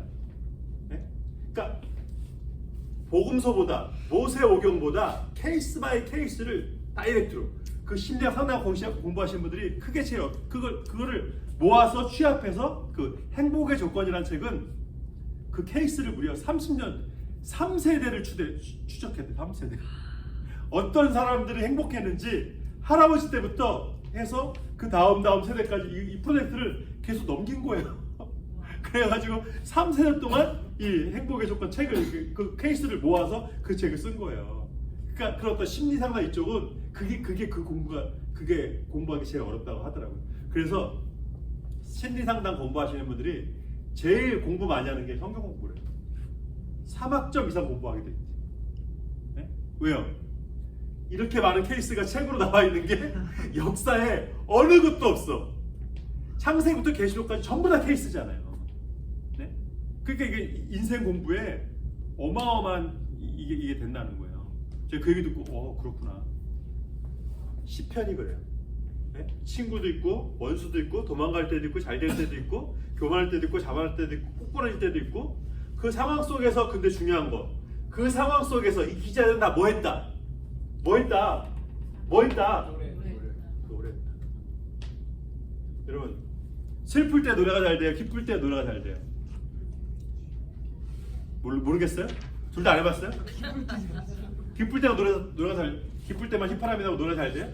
네? 그러니까 복음서보다 모세오경보다 케이스 바이 케이스를 다이렉트로 그 심리학 상담 공부하신 분들이 크게 제일 그거를 모아서 취합해서 그 행복의 조건이라는 책은 그 케이스를 무려 30년 3세대를 추적했대. 3세대. 어떤 사람들이 행복했는지 할아버지 때부터 해서 그 다음 세대까지 이 프로젝트를 계속 넘긴 거예요. 그래가지고 3세대 동안 이 행복의 조건 책을 그 케이스를 모아서 그 책을 쓴 거예요. 그러니까 그런 어떤 심리 상담 이쪽은 그게 공부하기 제일 어렵다고 하더라고요. 그래서 심리 상담 공부하시는 분들이 제일 공부 많이 하는 게 성경 공부래요. 3학점 이상 공부하게 돼 있지. 네? 왜요? 이렇게 많은 케이스가 책으로 나와 있는 게 역사에 어느 것도 없어. 창세기부터 계시록까지 전부 다 케이스잖아요. 네? 그러니까 이게 인생 공부에 어마어마한 이게 된다는 거예요. 제가 그 얘기 듣고 그렇구나. 시편이 그래요. 네? 친구도 있고 원수도 있고 도망갈 때도 있고 잘 될 때도 있고 교만할 때도 있고 자만할 때도 있고 꾹꾹거릴 때도 있고 그 상황 속에서 근데 중요한 거 그 상황 속에서 이 기자들은 다 뭐 했다? 노래. 여러분 슬플 때 노래가 잘 돼요? 기쁠 때 노래가 잘 돼요? 모르겠어요? 둘 다 안 해봤어요? 기쁠 때가 노래가 잘 기쁠 때만 휘파람이 나고 노래 잘 돼요?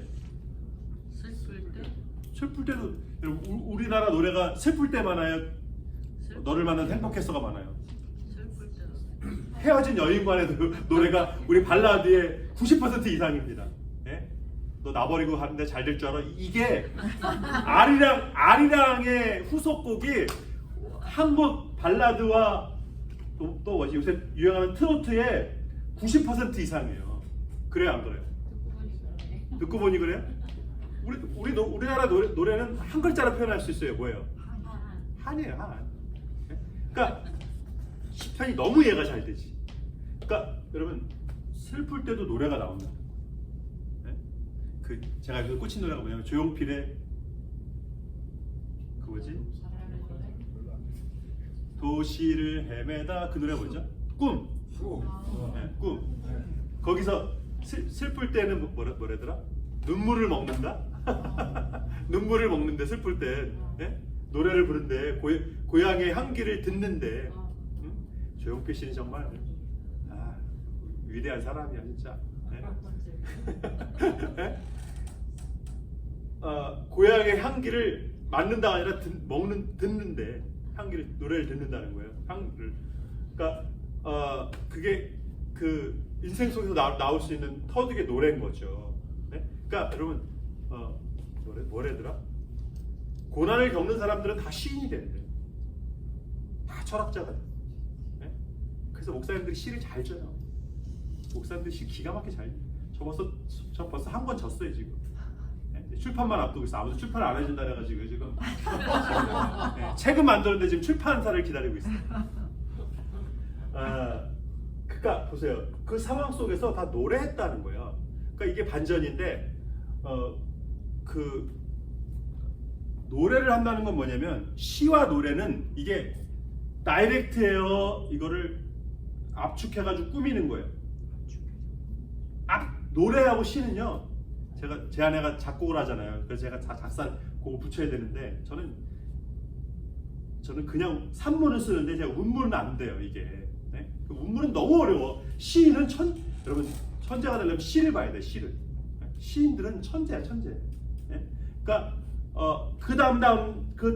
슬플 때도 여러분 우리나라 노래가 슬플 때 많아요? 너를 만난 행복했어가 많아요? 헤어진 여인관에도 노래가 우리 발라드의 90% 이상입니다. 예? 너 나버리고 가는데 잘 될 줄 알아? 이게 아리랑의 후속곡이 한국 발라드와 또 뭐지 요새 유행하는 트로트의 90% 이상이에요. 그래요, 안 그래요? 듣고 보니 그래요? 우리나라 노래는 한 글자로 표현할 수 있어요. 뭐예요? 한이에요, 한. 그러니까 시편이 너무 이해가 잘 되지. 그러니까 여러분 슬플 때도 노래가 나온다. 네? 그 제가 요새 꽂힌 노래가 뭐냐면 조용필의 그 뭐지? 도시를 헤매다 그 노래 뭐죠? 꿈. 네, 꿈. 거기서 슬플 때는 뭐라더라? 눈물을 먹는다? 눈물을 먹는데 슬플 때 예? 노래를 부른데 고향의 향기를 듣는데 조용필 씨는 정말 위대한 사람이야 진짜. 예? 고향의 향기를 맡는다가 아니라 듣는데 향기를 노래를 듣는다는 거예요. 향기를. 그러니까 그게 그 인생 속에서 나올 수 있는 터득의 노래인 거죠. 네? 그러니까 여러분 뭐래더라? 고난을 겪는 사람들은 다 시인이 되는데 다 철학자가 돼. 네? 그래서 목사님들이 시를 잘 져요. 목사님들이 시 기가 막히게 잘. 저 벌써 한 권 졌어요 지금. 네? 출판만 앞두고 있어. 아무도 출판 안 해준다 해가지고 지금 네, 책은 만드는데 지금 출판사를 기다리고 있어요. 그러니까 보세요. 그 상황 속에서 다 노래했다는 거예요. 그러니까 이게 반전인데 그 노래를 한다는 건 뭐냐면 시와 노래는 이게 다이렉트예요. 이거를 압축해가지고 꾸미는 거예요. 노래하고 시는요. 제 아내가 작곡을 하잖아요. 그래서 제가 작사곡을 붙여야 되는데 저는 그냥 산문을 쓰는데 제가 운문은 안 돼요. 이게 네? 그 운문은 너무 어려워. 시인은 여러분 천재가 되려면 시를 봐야 돼. 시를. 시인들은 천재야 천재. 네? 그러니까 그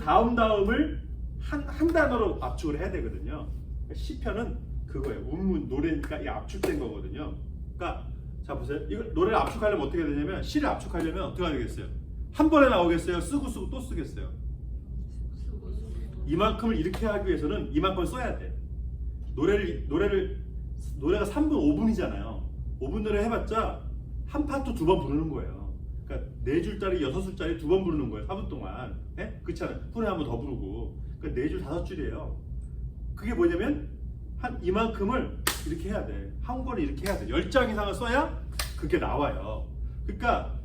다음을 한 단어로 압축을 해야 되거든요. 시편은 그거예요. 운문 노래니까 이 압축된 거거든요. 그러니까 자 보세요. 이걸 노래를 압축하려면 어떻게 되냐면 시를 압축하려면 어떻게 해야 되겠어요? 한 번에 나오겠어요? 쓰고 또 쓰겠어요? 이만큼을 이렇게 하기 위해서는 이만큼을 써야 돼. 노래가 3분 5분이잖아요. 5분 노래 해봤자 한 파트 2번 부르는 거예요. 그러니까 4줄짜리 6줄짜리 2번 부르는 거예요. 4분 동안. 네? 그렇잖아요. 후에 한 번 더 부르고. 그러니까 4줄 5줄이에요. 그게 뭐냐면 한 이만큼을 이렇게 해야 돼. 한 권을 이렇게 해야 돼. 10장 이상을 써야 그게 나와요. 그러니까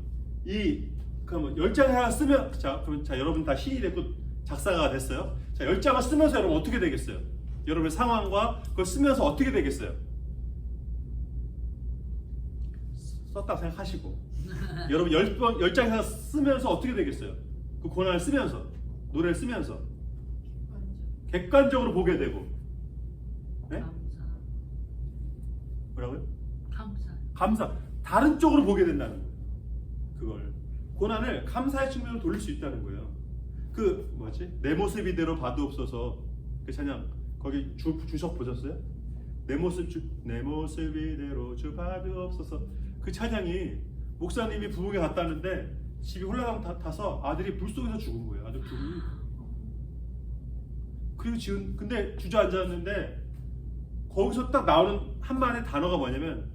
그럼 10장 이상을 쓰면 그럼 여러분 다 시인이 됐고 작사가 됐어요. 자, 10장을 쓰면서 여러분 어떻게 되겠어요? 여러분의 상황과 그걸 쓰면서 어떻게 되겠어요? 썼다고 생각하시고 여러분 10장 이상 쓰면서 어떻게 되겠어요? 그 고난을 쓰면서 노래를 쓰면서 객관적으로 보게 되고 네? 뭐라고요? 감사. 다른 쪽으로 보게 된다는 거예요. 그걸 고난을 감사의 측면으로 돌릴 수 있다는 거예요. 그 뭐지? 내 모습 이대로 봐도 없어서 그 찬양 거기 주석 보셨어요? 내 모습 이대로 주 봐도 없어서 그 찬양이 목사님이 부흥에 갔다는데 집이 홀라당 타서 아들이 물속에서 죽은 거예요. 아들 둘이. 그리고 근데 주저앉았는데 거기서 딱 나오는 한마디 단어가 뭐냐면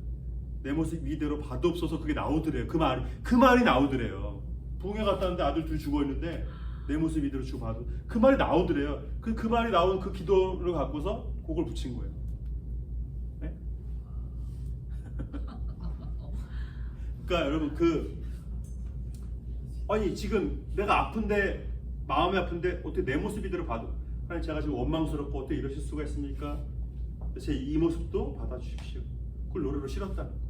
내 모습 이대로 봐도 없어서 그게 나오더래요. 그 말이 나오더래요. 부흥에 갔다는데 아들 둘이 죽어 있는데 내 모습 이대로 주 봐도 그 말이 나오더래요. 그 말이 나온 그 기도를 갖고서 곡을 붙인 거예요. 네? 그러니까 여러분 아니 지금 내가 아픈데 마음이 아픈데 어떻게 내 모습 이대로 봐도 하나님 제가 지금 원망스럽고 어떻게 이러실 수가 있습니까? 제 이 모습도 받아주십시오. 그걸 노래로 실었다는 거예요.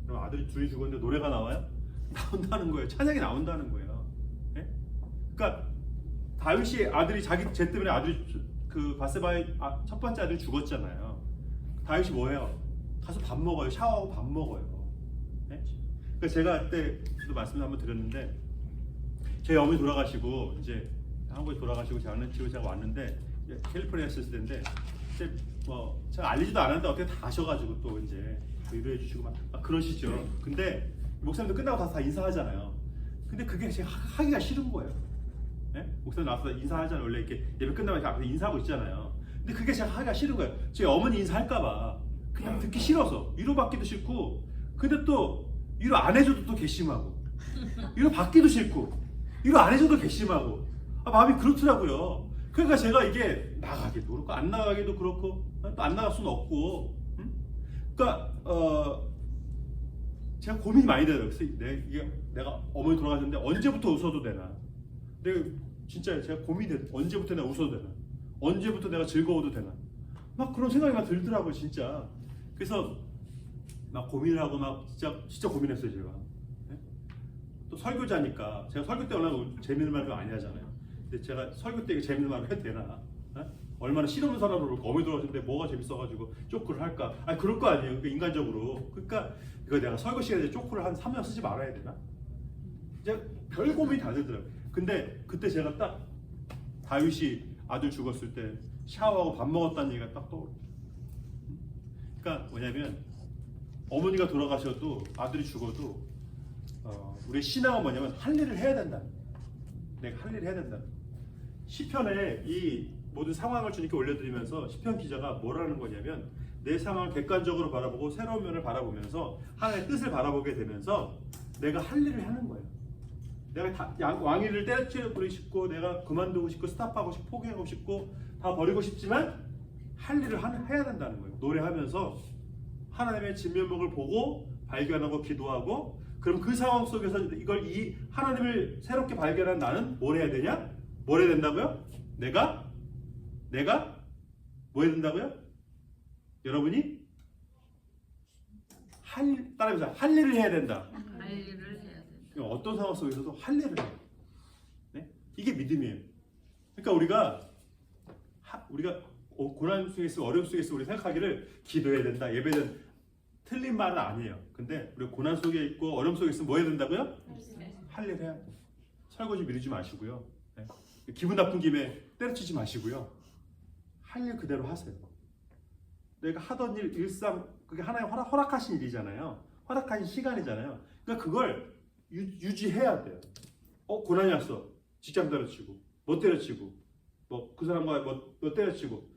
그럼 아들이 둘이 죽었는데 노래가 나와요? 나온다는 거예요. 찬양이 나온다는 거예요. 네? 그러니까 다윗이 아들이 쟤 때문에 아들이 그 바세바의 첫 번째 아들이 죽었잖아요. 다윗이 뭐예요? 가서 밥 먹어요. 샤워하고 밥 먹어요. 네? 그러니까 제가 그때도 말씀을 한번 드렸는데 저희 어머니 돌아가시고 이제 한국에 돌아가시고 장난치고 제가 왔는데 캘리포니아 있을 때인데 이제 제가 알리지도 않았는데 어떻게 다 아셔가지고 또 이제 위로해 주시고 막 그러시죠. 근데 목사님도 끝나고 다 인사하잖아요. 근데 그게 제가 하기가 싫은 거예요. 네? 목사님 나와서 인사하잖아요. 원래 이렇게 예배 끝나면 이렇게 앞에서 인사하고 있잖아요. 근데 그게 제가 하기가 싫은 거예요. 제 어머니 인사할까봐. 그냥 듣기 싫어서 위로받기도 싫고, 근데 또 위로 안 해줘도 또 괘씸하고, 위로 받기도 싫고, 위로 안 해줘도 괘씸하고, 마음이 그렇더라고요. 그러니까 제가 이게 나가기도 그렇고 안 나가기도 그렇고 또 안 나갈 수는 없고, 그러니까 제가 고민이 많이 되더라고요. 그래서 내가 어머니 돌아가셨는데 언제부터 웃어도 되나? 내가 진짜 제가 고민이 돼. 언제부터 내가 웃어도 되나? 언제부터 내가 즐거워도 되나? 막 그런 생각이 막 들더라고요, 진짜. 그래서 막 고민을 하고 막 진짜 고민했어요, 제가. 네? 또 설교자니까 제가 설교 때 얼마나 재밌는 말을 많이 하잖아요. 근데 제가 설교 때 재밌는 말을 해도 되나? 네? 얼마나 실없는 사람으로 어머니 돌아가셨는데 뭐가 재밌어가지고 쪼크를 할까? 아니 그럴 거 아니에요. 그러니까 인간적으로. 그러니까 이거 내가 설교 시간에 쪼크를 한 3년 쓰지 말아야 되나? 이제 별 고민이 다 들더라고요. 근데 그때 제가 딱 다윗이 아들 죽었을 때 샤워하고 밥 먹었다는 얘기가 딱 떠오르요. 그러니까 뭐냐면 어머니가 돌아가셔도 아들이 죽어도 우리 신앙은 뭐냐면 할 일을 해야 된다. 내가 할 일을 해야 된다. 시편에 이 모든 상황을 주님께 올려드리면서 시편 기자가 뭐라는 거냐면 내 상황을 객관적으로 바라보고 새로운 면을 바라보면서 하나님의 뜻을 바라보게 되면서 내가 할 일을 하는 거예요. 내가 왕위를 때려치우고 싶고 내가 그만두고 싶고 스탑하고 싶고 포기하고 싶고 다 버리고 싶지만 할 일을 해야 된다는 거예요. 노래하면서 하나님의 진면목을 보고 발견하고 기도하고, 그럼 그 상황 속에서 이걸 이 하나님을 새롭게 발견한 나는 뭘 해야 되냐? 뭘 해야 된다고요? 내가 뭐 해야 된다고요? 여러분이 따라해보세요. 할 일을 해야 된다. 할 일을 해야 된다. 어떤 상황 속에서도 할 일을 해요. 네? 이게 믿음이에요. 그러니까 우리가 고난 속에 있어, 어려움 속에 있어 우리 생각하기를 기도해야 된다, 예배해야 된다. 틀린 말은 아니에요. 근데 우리가 고난 속에 있고 어려움 속에 있으면 뭐 해야 된다고요? 할 일 해야 돼요. 설거지 미루지 마시고요. 네? 기분 나쁜 김에 때려치지 마시고요. 할 일 그대로 하세요. 내가 하던 일, 일상, 그게 하나님 허락하신 일이잖아요. 허락하신 시간이잖아요. 그러니까 그걸 유지해야 돼요. 고난이 왔어. 직장 때려치고, 뭐 때려치고, 뭐 그 사람과 뭐 때려치고,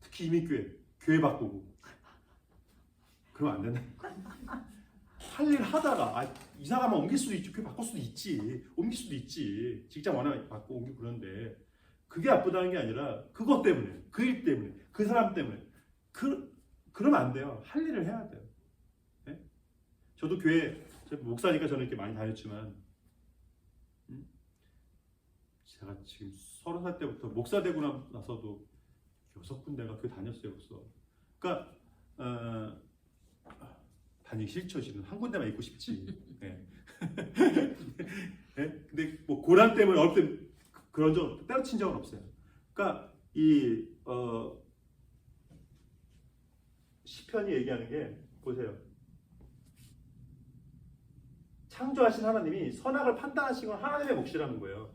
특히 교회 바꾸고, 그러면 안 된다. 할 일 하다가 이사 가면 옮길 수도 있지, 교회 바꿀 수도 있지, 옮길 수도 있지, 직장 원하면 바꾸고 옮기고 그러는데 그게 아프다는 게 아니라 그것 때문에, 그 일 때문에, 그 사람 때문에 그러면 안 돼요. 할 일을 해야 돼요. 네? 저도 교회 목사니까 저는 이렇게 많이 다녔지만 제가 지금 30살 때부터 목사 되고 나서도 6군데가 교회 다녔어요, 벌써. 그러니까 다니기 싫죠, 지금. 한 군데만 있고 싶지. 네. 네? 근데 뭐 고난 때문에 어릴 때 그런 적 때려친 적은 없어요. 그러니까 이 시편이 얘기하는 게 보세요. 창조하신 하나님이 선악을 판단하신 건 하나님의 몫이라는 거예요.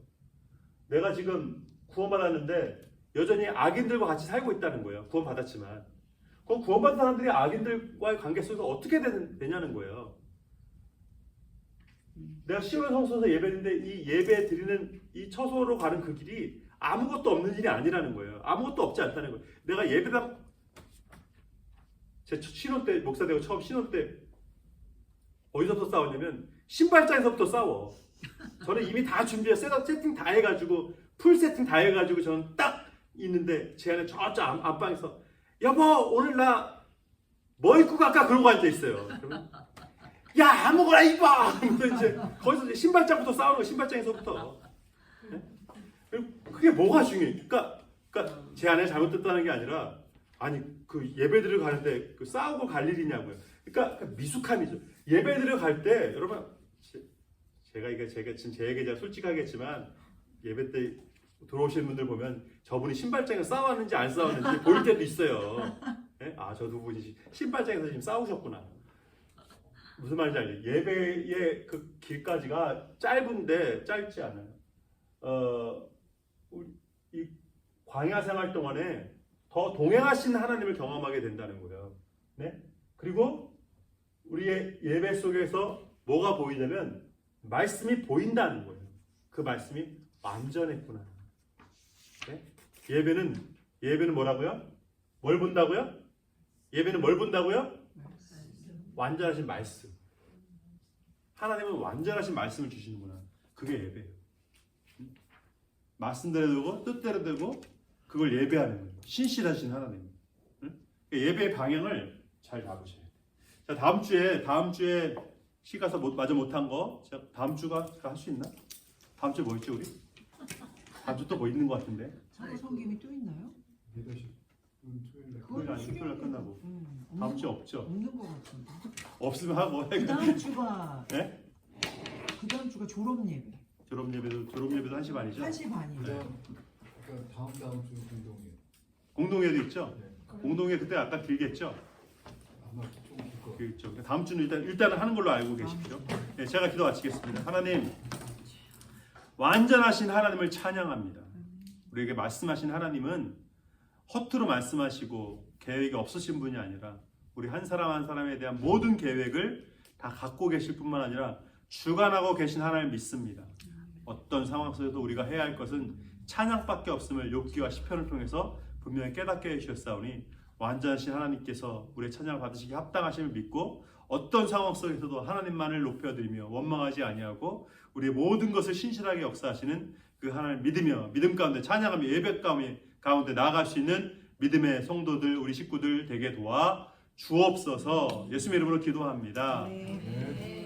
내가 지금 구원받았는데 여전히 악인들과 같이 살고 있다는 거예요. 구원받았지만. 그럼 구원받은 사람들이 악인들과의 관계 속에서 어떻게 되냐는 거예요. 내가 시온 성소에서 예배했는데 이 예배 드리는 이 처소로 가는 그 길이 아무것도 없는 일이 아니라는 거예요. 아무것도 없지 않다는 거예요. 내가 예배당 제 신혼 때 목사 되고 처음 신혼 때 어디서부터 싸웠냐면 신발장에서부터 싸워. 저는 이미 다 준비해 세팅 다 해가지고 풀 세팅 다 해가지고 저는 딱 있는데 제 안에 저쪽 안방에서 여보 오늘 나 뭐 입고 갈까 그런 거 앉아 있어요. 그러면 야 아무거나 입어. 이제 거기서 이제 신발장부터 싸우는 거 신발장에서부터. 네? 그게 뭐가 중요해? 그러니까 제 안에 잘못됐다는 게 아니라 아니 그 예배드리러 가는데 그 싸우고 갈 일이냐고요. 그러니까 미숙함이죠. 예배드리러 갈 때 여러분 제가 지금 제 얘기 제가 솔직하겠지만 예배 때 들어오시는 분들 보면 저분이 신발장에서 싸웠는지 안 싸웠는지 보일 때도 있어요. 네? 저 두 분이 신발장에서 지금 싸우셨구나. 무슨 말인지 알죠? 예배의 그 길까지가 짧은데 짧지 않아요. 이 광야 생활 동안에 더 동행하신 하나님을 경험하게 된다는 거예요. 네? 그리고 우리의 예배 속에서 뭐가 보이냐면 말씀이 보인다는 거예요. 그 말씀이 완전했구나. 네? 예배는 뭐라고요? 뭘 본다고요? 예배는 뭘 본다고요? 완전하신 말씀. 하나님은 완전하신 말씀을 주시는구나. 그게 예배예요. 말씀대로 되고 뜻대로 되고 그걸 예배하는 거예요. 신실하신 하나님. 예배의 방향을 잘 잡으셔야 돼요. 자, 다음 주에 시 가서 마저 못한 거, 제가 다음 주가 할 수 있나? 다음 주에 뭐 있지 우리? 다음 주 또 뭐 있는 것 같은데? 사고 섬김이 또 있나요? 8시 토요일에 그건 아니고 토요일 끝나고 다음 주에 없죠? 없는 것 같은데. 없으면 하고. 그 다음 주가 네? 그 다음 주가 졸업 예배. 졸업 예배도 1시 반이죠? 1시 반이에요. 그러니까 다음 주 공동이에요. 공동회도 있죠? 네. 공동회 그때 아까 길겠죠? 아마 좀 길 거. 그렇죠. 다음 주는 일단은 하는 걸로 알고 계십시오. 네, 제가 기도 마치겠습니다. 하나님, 완전하신 하나님을 찬양합니다. 우리에게 말씀하신 하나님은 허투루 말씀하시고 계획이 없으신 분이 아니라 우리 한 사람 한 사람에 대한 모든 계획을 다 갖고 계실 뿐만 아니라 주관하고 계신 하나님을 믿습니다. 어떤 상황 속에서도 우리가 해야 할 것은 찬양밖에 없음을 욥기와 시편을 통해서 분명히 깨닫게 해주셨사오니 완전하신 하나님께서 우리의 찬양을 받으시기 합당하심을 믿고 어떤 상황 속에서도 하나님만을 높여드리며 원망하지 아니하고 우리의 모든 것을 신실하게 역사하시는 그 하나님을 믿으며 믿음 가운데 찬양하며 예배 가운데 나아갈 수 있는 믿음의 성도들 우리 식구들 되게 도와 주옵소서. 예수님의 이름으로 기도합니다. 네.